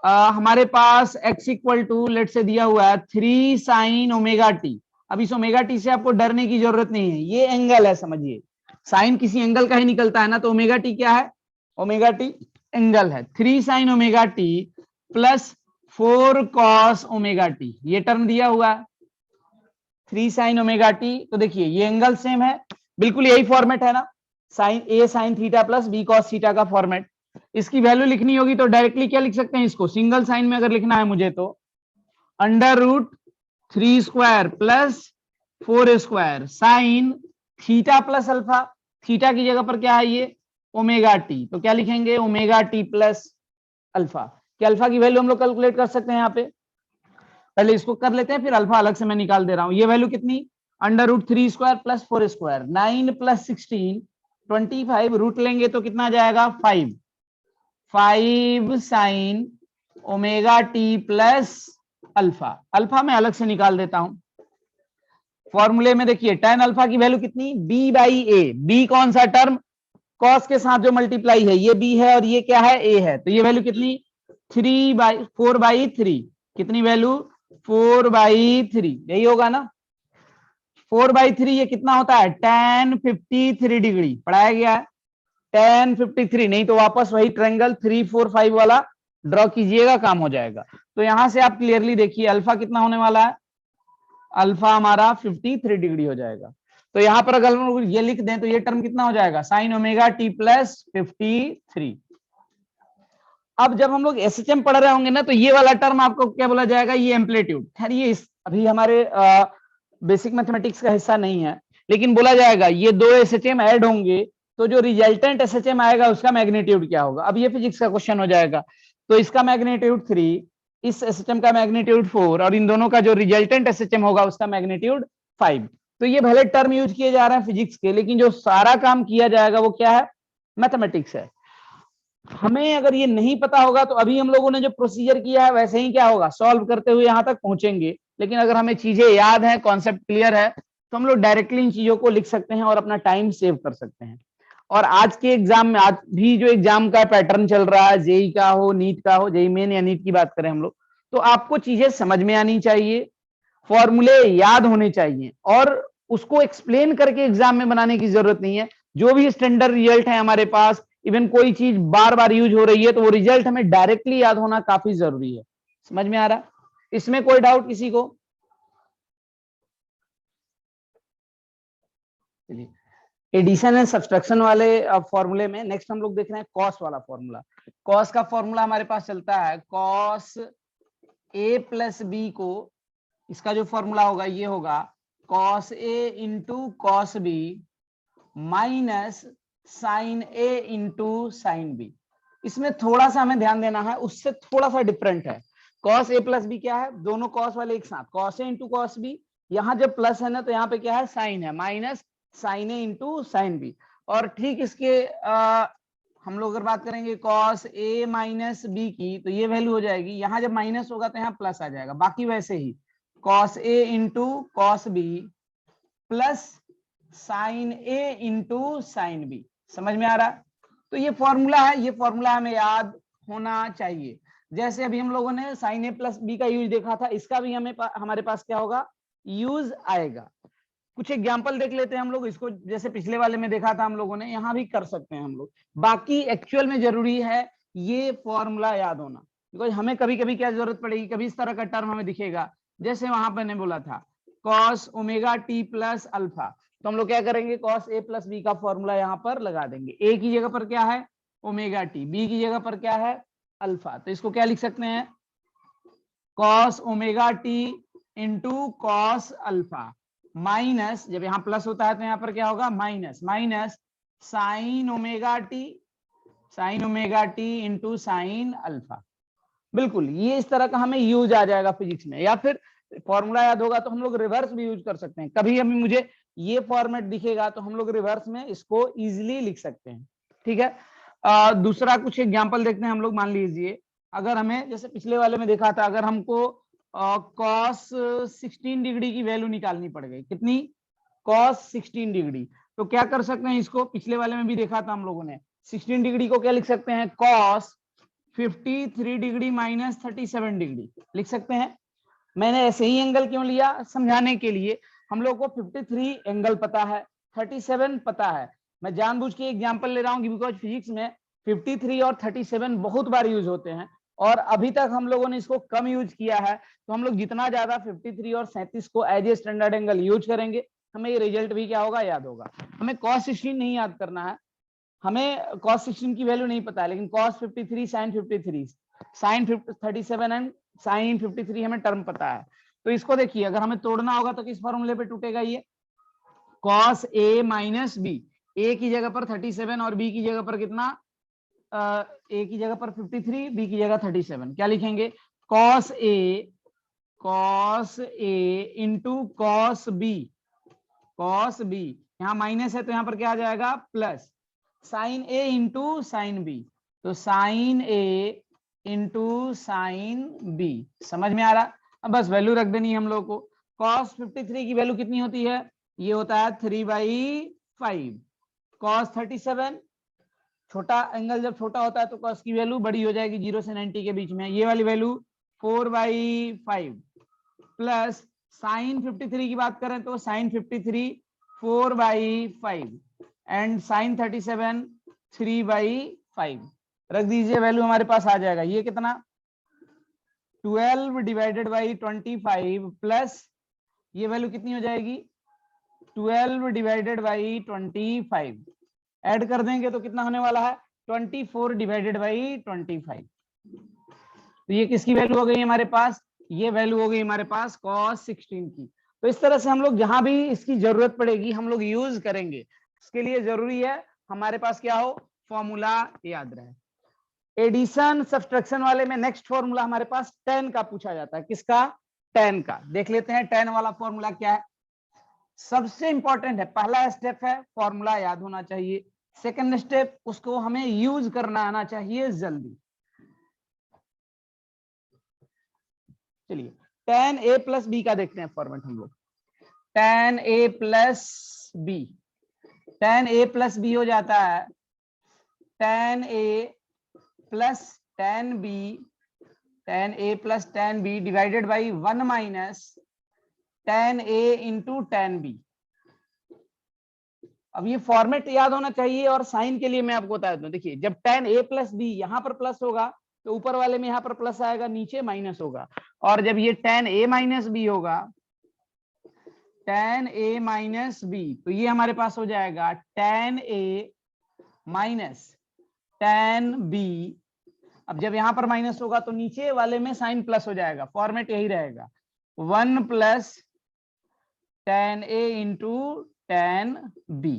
हमारे पास x इक्वल टू लेट से दिया हुआ है 3 साइन ओमेगा टी। अब इस ओमेगा टी से आपको डरने की जरूरत नहीं है, ये एंगल है, समझिए साइन किसी एंगल का ही निकलता है ना, तो ओमेगा टी क्या है, ओमेगा टी एंगल है। 3 sign omega T plus 4 cos omega T, ये टर्म दिया हुआ है 3 साइन ओमेगा टी। तो देखिए ये एंगल सेम है, बिल्कुल यही फॉर्मेट है ना, sine A sine theta plus B cos theta का फॉर्मेट। इसकी वैल्यू लिखनी होगी तो डायरेक्टली क्या लिख सकते हैं इसको, सिंगल साइन में अगर लिखना है मुझे तो under root 3 square plus 4 square sine theta plus alpha, theta की जगह पर क्या है ये ओमेगा टी, तो क्या लिखेंगे ओमेगा टी प्लस अल्फा। क्या अल्फा की वैल्यू हम लोग कैलकुलेट कर सकते हैं यहाँ पे, पहले इसको कर लेते हैं फिर अल्फा अलग से मैं निकाल दे रहा हूं। ये वैल्यू कितनी, under root 3 square plus 4 square 9 plus 16 25, root लेंगे तो कितना जाएगा 5 sine omega T plus alpha. Alpha मैं अलग से निकाल देता हूं फॉर्मूले में। देखिए tan अल्फा की वैल्यू कितनी, b बाई ए, बी कौन सा टर्म, कॉस के साथ जो मल्टीप्लाई है, ये b है और ये क्या है a है, तो ये वैल्यू कितनी 4/3, कितनी वैल्यू 4/3, यही होगा ना 4/3। ये कितना होता है tan 53 डिग्री, पढ़ाया गया है tan 53, नहीं तो वापस वही ट्रायंगल 3 4 5 वाला ड्रॉ कीजिएगा, काम हो जाएगा। तो यहां से आप क्लियरली देखिए अल्फा कितना होने वाला है, अल्फा हमारा 53 डिग्री हो जाएगा। तो यहां पर अगर हम ये लिख दें तो ये टर्म कितना हो जाएगा साइन ओमेगा टी प्लस 53। अब जब हम लोग एसएचएम पढ़ रहे होंगे ना, तो ये वाला टर्म आपको क्या बोला जाएगा, ये एम्पलीट्यूड। खैर ये अभी हमारे बेसिक मैथमेटिक्स का हिस्सा नहीं है, लेकिन बोला जाएगा ये दो एसएचएम ऐड होंगे तो जो रिजल्टेंट एसएचएम आएगा उसका मैग्नीट्यूड क्या होगा। अब ये फिजिक्स का क्वेश्चन हो जाएगा, तो इसका मैग्नीट्यूड 3, इस एसएचएम का मैग्नीट्यूड 4 और इन दोनों का जो रिजल्टेंट एसएचएम होगा उसका मैग्नीट्यूड 5। तो ये भले टर्म यूज किए जा रहे हैं फिजिक्स के, लेकिन जो सारा काम किया जाएगा वो क्या है, मैथमेटिक्स है। हमें अगर ये नहीं पता होगा तो अभी हम लोगों ने जो प्रोसीजर किया है वैसे ही क्या होगा, सॉल्व करते हुए यहां तक पहुंचेंगे। लेकिन अगर हमें चीजें याद है, कॉन्सेप्ट क्लियर है, तो हम लोग डायरेक्टली इन चीजों को लिख सकते हैं और अपना टाइम सेव कर सकते हैं। और आज के एग्जाम में, आज भी जो एग्जाम का पैटर्न चल रहा है, जेई का हो नीट का हो, जेई मेन या नीट की बात करें हम लोग, तो आपको चीजें समझ में आनी चाहिए, फॉर्मूले याद होने चाहिए और उसको एक्सप्लेन करके एग्जाम में बनाने की जरूरत नहीं है। जो भी स्टैंडर्ड रिजल्ट है हमारे पास, इवन कोई चीज बार बार यूज हो रही है तो वो रिजल्ट हमें डायरेक्टली याद होना काफी जरूरी है। समझ में आ रहा, इसमें कोई डाउट किसी को? एडिशन एंड सब्सट्रैक्शन वाले फॉर्मूले में नेक्स्ट हम लोग देख रहे हैं कॉस वाला फॉर्मूला। कॉस का फॉर्मूला हमारे पास चलता है कॉस ए प्लस बी को, इसका जो फॉर्मूला होगा ये होगा cos A into cos B minus sine A into sine B. इसमें थोड़ा सा हमें ध्यान देना है, उससे थोड़ा सा डिफरेंट है। कॉस ए प्लस बी क्या है, दोनों कॉस वाले एक साथ, cos A into cos B, यहाँ जब प्लस है ना तो यहाँ पे क्या है साइन है, minus sine A into sine B. और ठीक इसके हम लोग अगर बात करेंगे कॉस ए माइनस बी की, तो ये वैल्यू हो जाएगी, यहाँ जब माइनस होगा तो यहाँ प्लस आ जाएगा, बाकी वैसे ही cos A into cos B plus sine A into sine B. समझ में आ रहा है? तो ये फॉर्मूला है, ये फॉर्मूला हमें याद होना चाहिए। जैसे अभी हम लोगों ने साइन ए प्लस बी का यूज देखा था, इसका भी हमारे पास क्या होगा, यूज आएगा। कुछ एग्जांपल देख लेते हैं हम लोग इसको, जैसे पिछले वाले में देखा था हम लोगों ने, यहाँ भी कर सकते हैं हम लोग। बाकी एक्चुअल में जरूरी है ये फॉर्मूला याद होना, बिकॉज हमें कभी कभी क्या जरूरत पड़ेगी, कभी इस तरह का टर्म हमें दिखेगा, जैसे वहां पर ने बोला था cos omega T plus alpha, तो हम लोग क्या करेंगे कॉस ए प्लस बी का फॉर्मूला यहाँ पर लगा देंगे। ए की जगह पर क्या है ओमेगा टी, बी की जगह पर क्या है अल्फा, तो इसको क्या लिख सकते हैं cos omega T into cos alpha minus, जब यहाँ प्लस होता है तो यहाँ पर क्या होगा minus, minus sign omega T into sine alpha. बिल्कुल ये इस तरह का हमें यूज आ जाएगा फिजिक्स में। या फिर फॉर्मूला याद होगा तो हम लोग रिवर्स भी यूज कर सकते हैं, कभी हमें मुझे ये फॉर्मेट दिखेगा तो हम लोग रिवर्स में इसको इजीली लिख सकते हैं। ठीक है, दूसरा कुछ एग्जांपल देखते हैं हम लोग। मान लीजिए अगर हमें, जैसे पिछले वाले में देखा था, अगर हमको कॉस 16 डिग्री की वैल्यू निकालनी पड़ गई। कितनी? Cos 16 degree. तो क्या कर सकते हैं इसको, पिछले वाले में भी देखा था हम लोगों ने, 16 डिग्री को क्या लिख सकते हैं, कॉस 53 डिग्री माइनस 37 डिग्री लिख सकते हैं। मैंने ऐसे ही एंगल क्यों लिया, समझाने के लिए। हम लोग को 53 एंगल पता है, 37 पता है। मैं जानबूझ के एग्जांपल ले रहा हूँ बिकॉज फिजिक्स में 53 और 37 बहुत बार यूज होते हैं और अभी तक हम लोगों ने इसको कम यूज किया है। तो हम लोग जितना ज्यादा 53 और 37 को as A standard angle use करेंगे, हमें ये रिजल्ट भी क्या होगा, याद होगा। हमें cos 16 नहीं याद करना है, हमें cos 16 की वैल्यू नहीं पता है, लेकिन cos 53 sin 53 sin 37 and sin 53 हमें टर्म पता है। तो इसको देखिए, अगर हमें तोड़ना होगा तो किस फॉर्मूले पे टूटेगा ये, cos a माइनस बी, ए की जगह पर 37 और बी की जगह पर कितना, ए की जगह पर 53, बी की जगह 37, क्या लिखेंगे, cos a into cos b, यहाँ माइनस है तो यहाँ पर क्या आ जाएगा, plus sine A into sine B, तो sign A into sine B. समझ में आ रहा? अब बस वैल्यू रख देनी है हम लोग को। cos 53 की वैल्यू कितनी होती है, ये होता है 3/5। cos 37, छोटा एंगल जब छोटा होता है तो cos की वैल्यू बड़ी हो जाएगी 0 से 90 के बीच में, ये वाली वैल्यू 4/5 प्लस साइन 53 की बात करें तो साइन 53 4/5 एंड साइन 37 3/5। रख दीजिए, वैल्यू हमारे पास आ जाएगा ये कितना, 12 डिवाइडेड बाई 25 प्लस ये वैल्यू कितनी हो जाएगी, 12 डिवाइडेड बाई 25, ऐड कर देंगे तो कितना होने वाला है, 24 डिवाइडेड बाई 25। तो ये किसकी वैल्यू हो गई हमारे पास, ये वैल्यू हो गई हमारे पास cos 16 की। तो इस तरह से हम लोग जहां भी इसकी जरूरत पड़ेगी हम लोग यूज करेंगे। इसके लिए जरूरी है हमारे पास क्या हो, फॉर्मूला याद रहे। एडिशन सब्सट्रैक्शन वाले में नेक्स्ट फॉर्मूला हमारे पास tan का पूछा जाता है। किसका, tan का। देख लेते हैं tan वाला फॉर्मूला क्या है। सबसे इंपॉर्टेंट है, पहला स्टेप है फॉर्मूला याद होना चाहिए, सेकंड स्टेप उसको हमें यूज करना आना चाहिए जल्दी। चलिए tan a प्लस बी का देखते हैं फॉर्मेट हम लोग। tan a plus B, tan a plus B हो जाता है tan a plus tan b, tan a plus tan b divided by 1 minus tan a into tan b। अब ये फॉर्मेट याद होना चाहिए और साइन के लिए मैं आपको बता देता हूं। देखिए जब tan a प्लस बी यहां पर प्लस होगा तो ऊपर वाले में यहां पर प्लस आएगा, नीचे माइनस होगा। और जब ये tan a माइनस बी होगा, tan a माइनस बी, तो ये हमारे पास हो जाएगा tan a minus tan b। अब जब यहां पर माइनस होगा तो नीचे वाले में साइन प्लस हो जाएगा, फॉर्मेट यही रहेगा 1 plus tan a into tan b।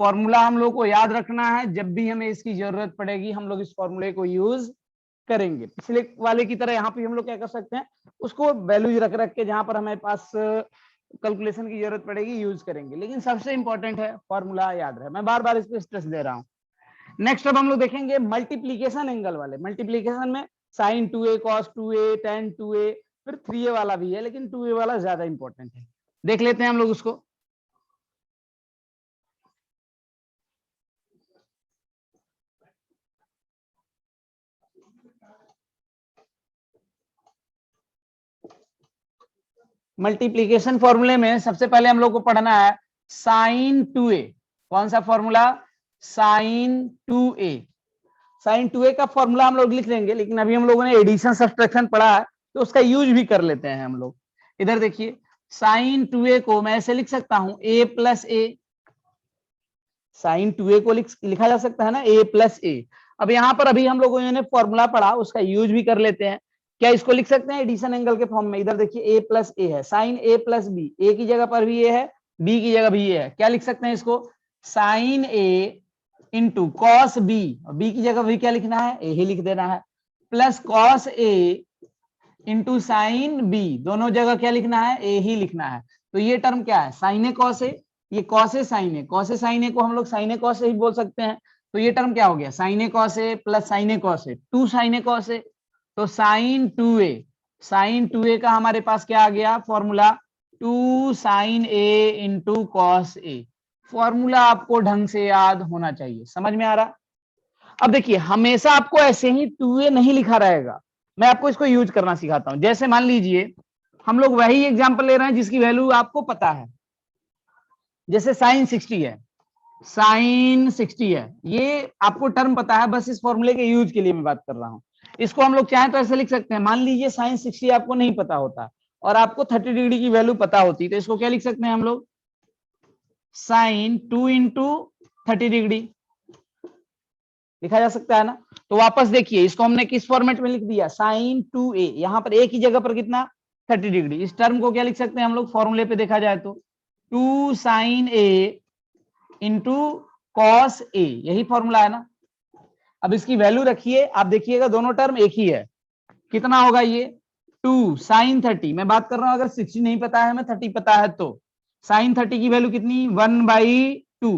Formula हम लोग को याद रखना है, जब भी हमें इसकी जरूरत पड़ेगी हम लोग इस फॉर्मूले को यूज करेंगे। पिछले वाले की तरह यहाँ पे हम लोग क्या कर सकते हैं, उसको वैल्यूज रख रख के जहां पर हमारे पास कैलकुलेशन की जरूरत पड़ेगी यूज करेंगे, लेकिन सबसे इंपॉर्टेंट है फॉर्मूला याद रहे। मैं बार बार इस पर स्ट्रेस दे रहा हूँ। नेक्स्ट अब हम लोग देखेंगे मल्टीप्लीकेशन एंगल वाले। मल्टीप्लीकेशन में sign 2a cos 2a tan 2a, फिर 3a वाला भी है, लेकिन 2a वाला ज्यादा इंपॉर्टेंट है। देख लेते हैं हम लोग उसको। मल्टीप्लीकेशन फॉर्मूले में सबसे पहले हम लोग को पढ़ना है साइन 2a। कौन सा formula, sign 2a। Sign 2a का फॉर्मूला हम लोग लिख लेंगे, लेकिन अभी हम लोगों ने एडिशन सब्सट्रैक्शन पढ़ा है तो उसका यूज भी कर लेते हैं हम लोग। इधर देखिए साइन 2a को मैं ऐसे लिख सकता हूं a plus a। Sign 2a को लिखा जा सकता है ना a प्लस a। अब यहां पर अभी हम लोगों ने फॉर्मूला पढ़ा, उसका यूज भी कर लेते हैं। क्या इसको लिख सकते हैं एडिशन एंगल के फॉर्म में। इधर देखिए a प्लस a है, sine a plus b, a की जगह पर भी a है, b की जगह भी a है। क्या लिख सकते हैं इसको, sine a into cos b, और b की जगह भी क्या लिखना है, a ही लिख देना है, plus cos a into sine b, दोनों जगह क्या लिखना है, a ही लिखना है। तो ये टर्म क्या है, साइन ए कॉस ए, ये cos A sign A, cos A sign ए को हम लोग साइन ए कॉस ए ही बोल सकते हैं। तो ये टर्म क्या हो गया, sign A cos A plus sine A cos A, 2 sign A cos A, तो साइन 2a साइन 2a का हमारे पास क्या आ गया formula, 2 sine a into cos A. Formula आपको ढंग से याद होना चाहिए, समझ में आ रहा। अब देखिए हमेशा आपको ऐसे ही 2a नहीं लिखा रहेगा, मैं आपको इसको यूज करना सिखाता हूं। जैसे मान लीजिए हम लोग वही एग्जांपल ले रहे हैं जिसकी वैल्यू आपको पता है, जैसे साइन 60 है, साइन 60 है, ये आपको टर्म पता है, बस इस फॉर्मूले के यूज के लिए मैं बात कर रहा हूं। इसको हम लोग चाहें तो ऐसे लिख सकते हैं, मान लीजिए साइन 60 आपको नहीं पता होता और आपको 30 डिग्री की वैल्यू पता होती, तो इसको क्या लिख सकते हैं हम लोग, साइन 2 इंटू 30 डिग्री लिखा जा सकता है ना। तो वापस देखिए इसको हमने किस फॉर्मेट में लिख दिया, साइन 2a, यहां पर a की जगह पर कितना 30 डिग्री। इस टर्म को क्या लिख सकते हैं हम लोग फॉर्मूले पे देखा जाए तो 2 साइन a इंटू कॉस ए, यही फॉर्मूला है ना। अब इसकी वैल्यू रखिए, आप देखिएगा दोनों टर्म एक ही है, कितना होगा ये 2 साइन 30, मैं बात कर रहा हूं अगर 60 नहीं पता है हमें 30 पता है तो साइन 30 की वैल्यू कितनी 1/2,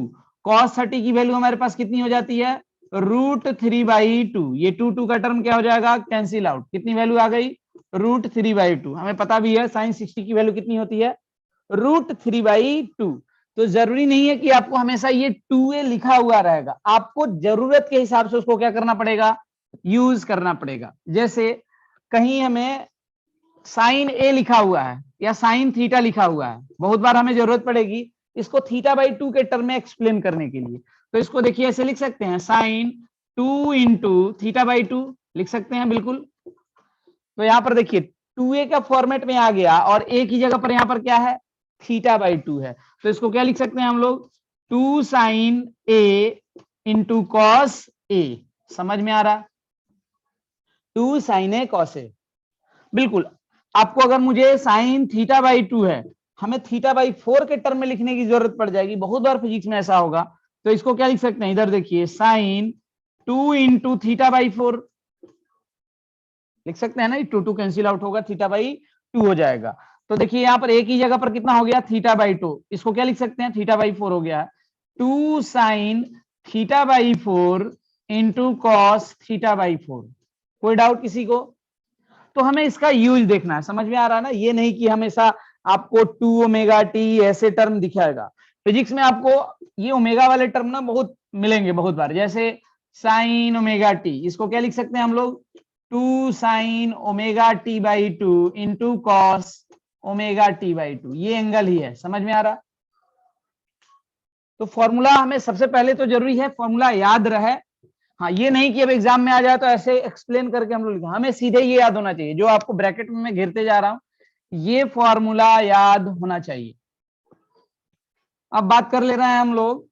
कॉस 30 की वैल्यू हमारे पास कितनी हो जाती है √3/2। ये 2 का टर्म क्या हो जाएगा कैंसिल आउट, कितनी वैल्यू आ गई √3/2। हमें पता भी है साइन 60 की वैल्यू कितनी होती है √3/2। तो जरूरी नहीं है कि आपको हमेशा ये 2a लिखा हुआ रहेगा, आपको जरूरत के हिसाब से उसको क्या करना पड़ेगा यूज करना पड़ेगा। जैसे कहीं हमें साइन a लिखा हुआ है या साइन थीटा लिखा हुआ है, बहुत बार हमें जरूरत पड़ेगी इसको θ/2 के टर्म में एक्सप्लेन करने के लिए। तो इसको देखिए ऐसे लिख सकते हैं साइन 2 इंटू θ/2 लिख सकते हैं बिल्कुल। तो यहां पर देखिए 2a का फॉर्मेट में आ गया और a की जगह पर यहां पर क्या है θ/2 है, तो इसको क्या लिख सकते हैं हम लोग 2 साइन a इंटू कॉस ए। समझ में आ रहा 2 साइन ए कॉस ए। बिल्कुल, आपको अगर मुझे साइन θ/2 है, हमें θ/4 के टर्म में लिखने की जरूरत पड़ जाएगी, बहुत बार फिजिक्स में ऐसा होगा। तो इसको क्या लिख सकते हैं, इधर देखिए साइन 2 इंटू θ/4 लिख सकते हैं ना, 2 कैंसिल आउट होगा, θ/2 हो जाएगा। तो देखिए यहाँ पर एक ही जगह पर कितना हो गया θ/2, इसको क्या लिख सकते हैं θ/4 हो गया 2 साइन θ/4 इंटू कॉस θ/4। कोई डाउट किसी को? तो हमें इसका यूज देखना है, समझ में आ रहा है ना, ये नहीं कि हमेशा आपको 2 ओमेगा टी ऐसे टर्म दिखाएगा। फिजिक्स में आपको ये ओमेगा वाले टर्म ना बहुत मिलेंगे बहुत बार, जैसे साइन ओमेगा टी, इसको क्या लिख सकते हैं हम लोग 2 sine omega t/2 into cos omega t/2, ये एंगल ही है, समझ में आ रहा। तो फॉर्मूला हमें सबसे पहले तो जरूरी है फॉर्मूला याद रहे। हाँ, ये नहीं कि अब एग्जाम में आ जाए तो ऐसे एक्सप्लेन करके हम लोग लिखें, हमें सीधे ये याद होना चाहिए, जो आपको ब्रैकेट में मैं घेरते जा रहा हूं ये फॉर्मूला याद होना चाहिए। अब बात कर ले रहे हैं हम लोग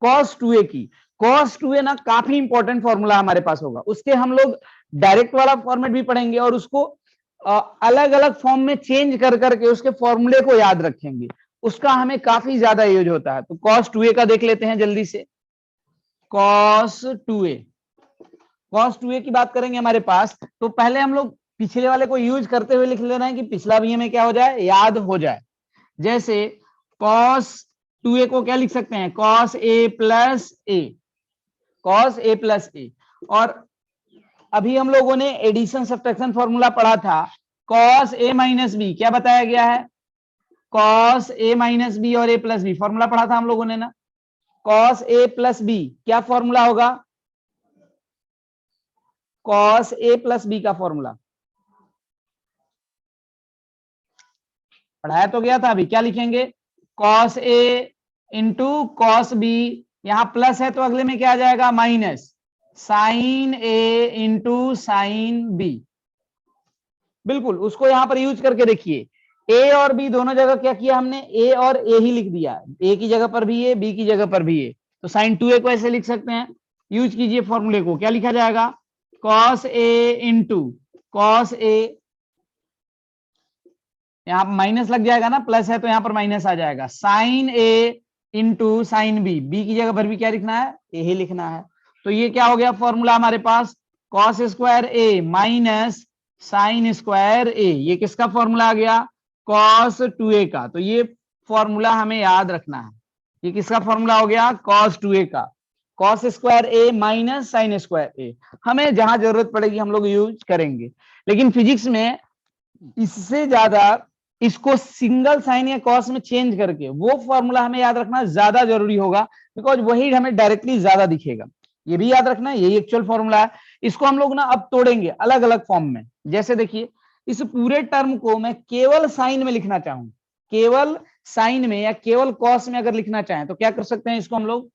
cos 2a की। cos 2a ना काफी इंपॉर्टेंट फॉर्मूला हमारे पास होगा, उसके हम लोग डायरेक्ट वाला फॉर्मेट भी पढ़ेंगे और उसको अलग अलग फॉर्म में चेंज कर करके उसके फॉर्मूले को याद रखेंगे, उसका हमें काफी ज्यादा यूज होता है। तो cos 2a का देख लेते हैं जल्दी से। cos 2a, cos 2a की बात करेंगे हमारे पास, तो पहले हम लोग पिछले वाले को यूज करते हुए लिख ले रहे हैं कि पिछला भी हमें क्या हो जाए याद हो जाए। जैसे cos 2a को क्या लिख सकते हैं cos a plus A, cos a plus A. और अभी हम लोगों ने एडिशन सब्ट्रैक्शन फॉर्मूला पढ़ा था, cos a माइनस बी क्या बताया गया है cos a माइनस बी और a प्लस बी फॉर्मूला पढ़ा था हम लोगों ने ना। cos a प्लस बी क्या फॉर्मूला होगा cos a प्लस बी का फॉर्मूला पढ़ाया तो गया था, अभी क्या लिखेंगे cos a into cos b, यहां प्लस है तो अगले में क्या आ जाएगा minus sine a into sine b। बिल्कुल, उसको यहां पर यूज करके देखिए, a और b दोनों जगह क्या किया हमने a और a ही लिख दिया, a की जगह पर भी a, b की जगह पर भी a। तो साइन 2a को ऐसे लिख सकते हैं, यूज कीजिए फॉर्मूले को, क्या लिखा जाएगा cos a into cos a, यहाँ माइनस लग जाएगा ना, प्लस है तो यहाँ पर माइनस आ जाएगा sign A into sine B, B की जगह पर भी क्या लिखना है ए ही लिखना है। तो ये क्या हो गया फॉर्मूला हमारे पास cos square A minus sign square A, ये किसका फॉर्मूला आ गया कॉस 2a का। तो ये फॉर्मूला हमें याद रखना है, ये किसका फॉर्मूला हो गया cos 2a का। कॉस स्क्वायर ए माइनस साइन स्क्वायर ए, हमें जहां जरूरत पड़ेगी हम लोग यूज करेंगे। लेकिन फिजिक्स में इससे ज्यादा इसको सिंगल साइन या कॉस में चेंज करके वो फॉर्मूला हमें याद रखना ज्यादा जरूरी होगा, बिकॉज वही हमें डायरेक्टली ज्यादा दिखेगा। ये भी याद रखना है, यही एक्चुअल फॉर्मूला है। इसको हम लोग ना अब तोड़ेंगे अलग अलग फॉर्म में। जैसे देखिए, इस पूरे टर्म को मैं केवल साइन में लिखना चाहूं, केवल साइन में या केवल कॉस में अगर लिखना चाहें तो क्या कर सकते हैं, इसको हम लोग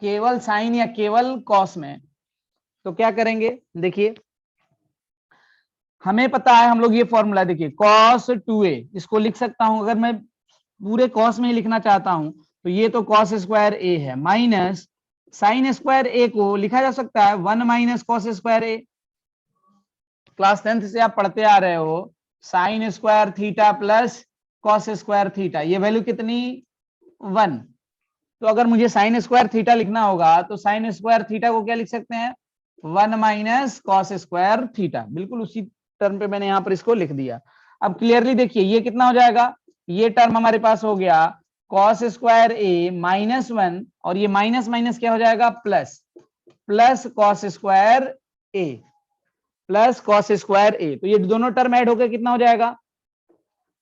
केवल साइन या केवल कॉस में। तो क्या करेंगे, देखिए हमें पता है, हम लोग ये फॉर्मूला देखिए cos 2a, इसको लिख सकता हूं अगर मैं पूरे cos में ही लिखना चाहता हूं तो ये तो cos स्क्वायर a है, माइनस साइन स्क्वायर a को लिखा जा सकता है 1 minus cos square a। Class 10th से आप पढ़ते आ रहे हो sine square theta plus cos square theta, ये वैल्यू कितनी 1। तो अगर मुझे साइन स्क्वायर थीटा लिखना होगा तो साइन स्क्वायर थीटा को क्या लिख सकते हैं 1 माइनस कॉस स्क्वायर थीटा, बिल्कुल उसी टर्म पे मैंने यहां पर इसको लिख दिया। अब क्लियरली देखिए ये कितना हो जाएगा, ये टर्म हमारे पास हो गया कॉस स्क्वायर ए माइनस 1 और ये माइनस माइनस क्या हो जाएगा प्लस, प्लस कॉस स्क्वायर ए, प्लस कॉस स्क्वायर ए। तो ये दोनों टर्म ऐड होकर कितना हो जाएगा,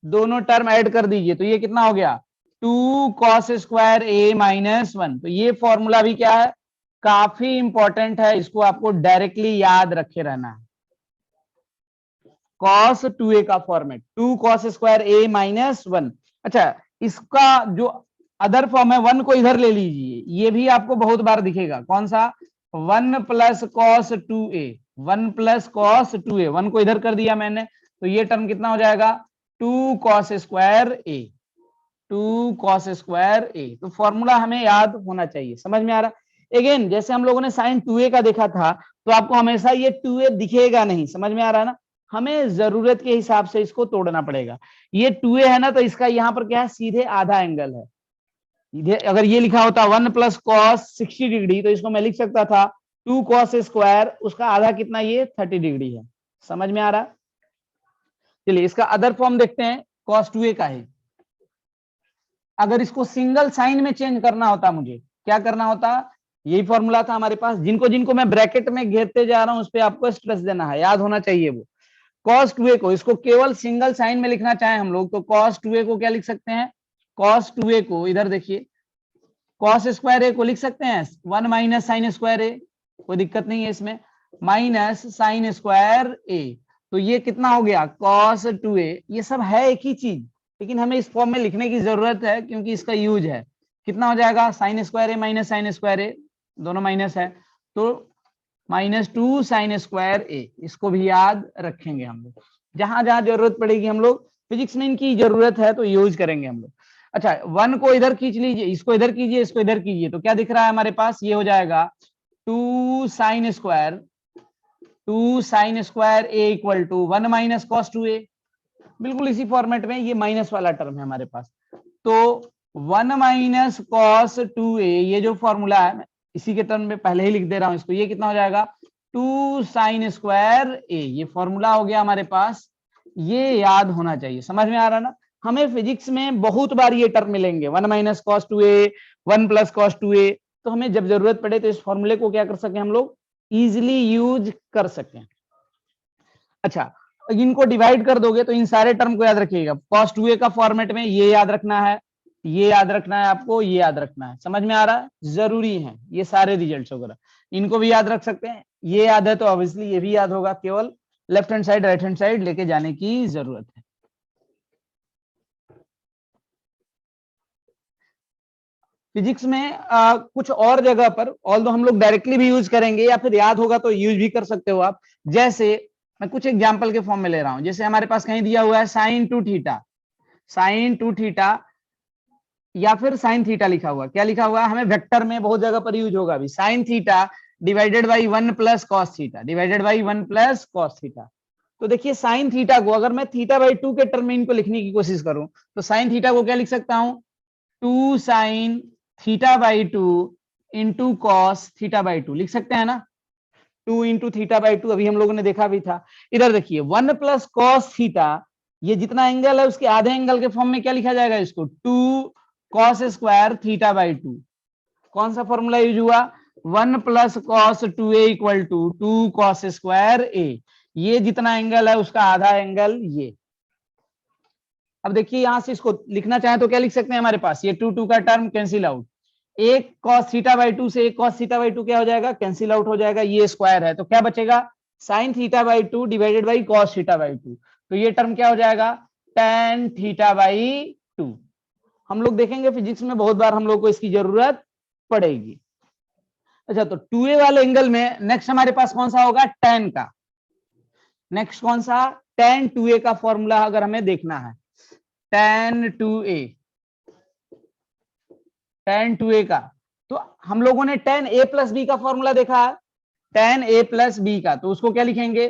दोनों टर्म ऐड कर दीजिए तो ये कितना हो गया 2 कॉस स्क्वायर ए माइनस 1। तो ये फॉर्मूला भी क्या है, काफी इंपॉर्टेंट है, इसको आपको डायरेक्टली याद रखे रहना है। cos 2a का format 2 cos square a minus 1। अच्छा, इसका जो अदर फॉर्म है 1 को इधर ले लीजिए, ये भी आपको बहुत बार दिखेगा, कौन सा 1 plus cos 2a, 1 plus cos 2a, 1 को इधर कर दिया मैंने तो ये टर्म कितना हो जाएगा 2 cos square a, 2 cos square a। तो फॉर्मूला हमें याद होना चाहिए, समझ में आ रहा। अगेन जैसे हम लोगों ने साइन 2a का देखा था तो आपको हमेशा ये 2a दिखेगा नहीं, समझ में आ रहा है ना, हमें जरूरत के हिसाब से इसको तोड़ना पड़ेगा। ये 2a है ना तो इसका यहाँ पर क्या है सीधे आधा एंगल है, अगर ये लिखा होता 1 प्लस कॉस 60 डिग्री तो इसको मैं लिख सकता था 2 cos स्क्वायर, उसका आधा कितना ये 30 डिग्री है, समझ में आ रहा। चलिए इसका अदर फॉर्म देखते हैं cos 2a का है। अगर इसको सिंगल साइन में चेंज करना होता मुझे क्या करना होता, यही फॉर्मूला था हमारे पास, जिनको जिनको मैं ब्रैकेट में घेरते जा रहा हूं उस पर आपको स्ट्रेस देना है, याद होना चाहिए वो। cos 2a को इसको केवल सिंगल साइन में लिखना चाहें हम लोग तो cos 2a को क्या लिख सकते हैं, cos 2a को इधर देखिए cos स्क्वायर a को लिख सकते हैं 1 माइनस साइन स्क्वायर a, कोई दिक्कत नहीं है इसमें, माइनस साइन स्क्वायर a। तो ये कितना हो गया cos 2a, ये सब है एक ही चीज लेकिन हमें इस फॉर्म में लिखने की जरूरत है क्योंकि इसका यूज है। कितना हो जाएगा sine square a minus sine square a, दोनों माइनस है तो माइनस 2 साइन स्क्वायर ए, इसको भी याद रखेंगे हम लोग, जहां जहां जरूरत पड़ेगी हम लोग, फिजिक्स में इनकी जरूरत है तो यूज करेंगे हम लोग। अच्छा 1 को इधर खींच लीजिए, इसको इधर कीजिए, इसको इधर कीजिए तो क्या दिख रहा है हमारे पास, ये हो जाएगा 2 sine square A equal to 1 minus cos 2a, बिल्कुल इसी फॉर्मेट में ये माइनस वाला टर्म है हमारे पास। तो 1 माइनस कॉस 2a ये जो फॉर्मूला है इसी के टर्म में पहले ही लिख दे रहा हूं इसको, ये कितना हो जाएगा 2 साइन स्क्वायर ए, ये फॉर्मूला हो गया हमारे पास, ये याद होना चाहिए, समझ में आ रहा ना। हमें फिजिक्स में बहुत बार ये टर्म मिलेंगे 1 minus cos 2a, 1 plus cos 2a, तो हमें जब जरूरत पड़े तो इस फॉर्मूले को क्या कर सके हम लोग इजिली यूज कर सकें। अच्छा इनको डिवाइड कर दोगे तो इन सारे टर्म को याद रखिएगा, cos 2a का फॉर्मेट में ये याद रखना है, ये याद रखना है आपको, ये याद रखना है, समझ में आ रहा है, जरूरी है ये सारे रिजल्ट्स वगैरह, इनको भी याद रख सकते हैं। ये याद है तो ऑब्वियसली ये भी याद होगा, केवल left hand side right hand side लेके जाने की जरूरत है। फिजिक्स में कुछ और जगह पर ऑल्दो हम लोग डायरेक्टली भी यूज करेंगे या फिर याद होगा तो यूज भी कर सकते हो आप। जैसे मैं कुछ एग्जांपल के फॉर्म में ले रहा हूं, जैसे हमारे पास कहीं दिया हुआ है साइन 2 थीटा या फिर साइन थीटा लिखा हुआ, क्या लिखा हुआ है हमें वेक्टर में बहुत जगह पर यूज होगा अभी, sine theta divided by 1 plus cos theta, divided by 1 plus cos theta. तो देखिए साइन थीटा को अगर मैं थीटा बाई 2 के टर्म में इनको लिखने की कोशिश करूं तो साइन थीटा को क्या लिख सकता हूं 2 sine theta by 2 into cos theta by 2 लिख सकते हैं ना, 2 इंटू थीटा बाई 2 अभी हम लोगों ने देखा भी था। इधर देखिए 1 प्लस कॉस थीटा, ये जितना एंगल है उसके आधे एंगल के फॉर्म में क्या लिखा जाएगा इसको 2 कॉस स्क्वायर थीटा बाई 2। कौन सा फॉर्मूला यूज हुआ 1 plus cos 2a equal to 2 cos square A. ये जितना एंगल है उसका आधा एंगल ये। अब देखिए यहां से इसको लिखना चाहे तो क्या लिख सकते हैं, हमारे पास ये 2 का टर्म कैंसिल आउट, एक cos थीटा बाई 2 से एक cos थीटा बाई 2 क्या हो जाएगा, कैंसिल आउट हो जाएगा, ये स्क्वायर है तो क्या बचेगा, sine theta by 2 divided by cos theta by 2। तो ये टर्म क्या हो जाएगा, tan थीटा बाई 2। हम लोग देखेंगे फिजिक्स में बहुत बार हम लोग को इसकी जरूरत पड़ेगी। अच्छा तो 2a वाले एंगल में नेक्स्ट हमारे पास कौन सा होगा, tan का। नेक्स्ट कौन सा, tan 2a का फॉर्मूला अगर हमें देखना है, tan 2a, tan 2a का, तो हम लोगों ने tan a प्लस बी का फॉर्मूला देखा है, tan a प्लस बी का, तो उसको क्या लिखेंगे,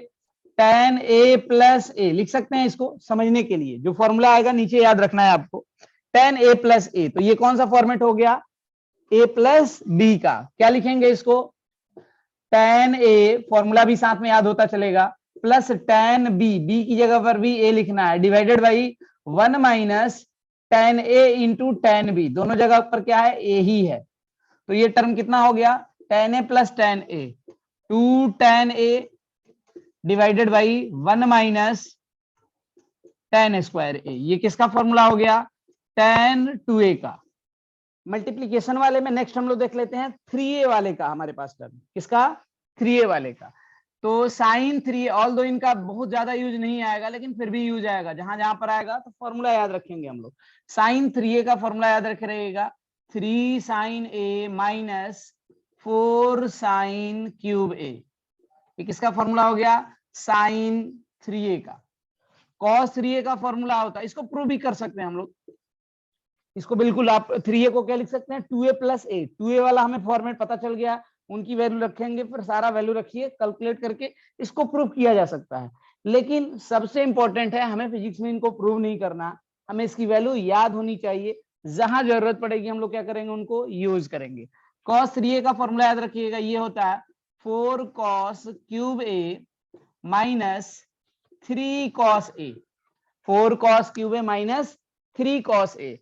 tan a प्लस ए लिख सकते हैं। इसको समझने के लिए जो फॉर्मूला आएगा नीचे याद रखना है आपको, tan a प्लस ए। तो ये कौन सा फॉर्मेट हो गया, a प्लस बी का, क्या लिखेंगे इसको, tan a, फॉर्मूला भी साथ में याद होता चलेगा, प्लस tan b, b की जगह पर भी a लिखना है, divided by 1 minus tan a into tan b, दोनों जगह पर क्या है, a ही है। तो ये टर्म कितना हो गया, tan a plus tan a, 2 tan a divided by 1 minus tan square a। ये किसका फॉर्मूला हो गया, tan 2a का। मल्टीप्लीकेशन वाले में नेक्स्ट हम लोग देख लेते हैं 3a वाले का, हमारे पास टर्म किसका, 3a वाले का। तो साइन 3, ऑल दो इनका बहुत ज्यादा यूज नहीं आएगा लेकिन फिर भी यूज आएगा, जहां जहां पर आएगा तो फॉर्मूला याद रखेंगे हम लोग। साइन 3a का फॉर्मूला याद रखे रहेगा, 3 sine a minus 4 sine cube a। ये किसका फॉर्मूला हो गया, साइन 3a का। cos 3a का फॉर्मूला होता है, इसको प्रूव भी कर सकते हैं हम लोग, इसको बिल्कुल आप 3a को क्या लिख सकते हैं, 2a प्लस ए। 2a वाला हमें फॉर्मेट पता चल गया, उनकी वैल्यू रखेंगे, फिर सारा वैल्यू रखिए, कैलकुलेट करके इसको प्रूव किया जा सकता है। लेकिन सबसे इंपॉर्टेंट है, हमें फिजिक्स में इनको प्रूव नहीं करना, हमें इसकी वैल्यू याद होनी चाहिए, जहां जरूरत पड़ेगी हम लोग क्या करेंगे, उनको यूज करेंगे। cos 3a का फॉर्मूला याद रखिएगा, ये होता है 4 cos cube a minus 3 cos a, 4 cos cube a minus 3 cos a।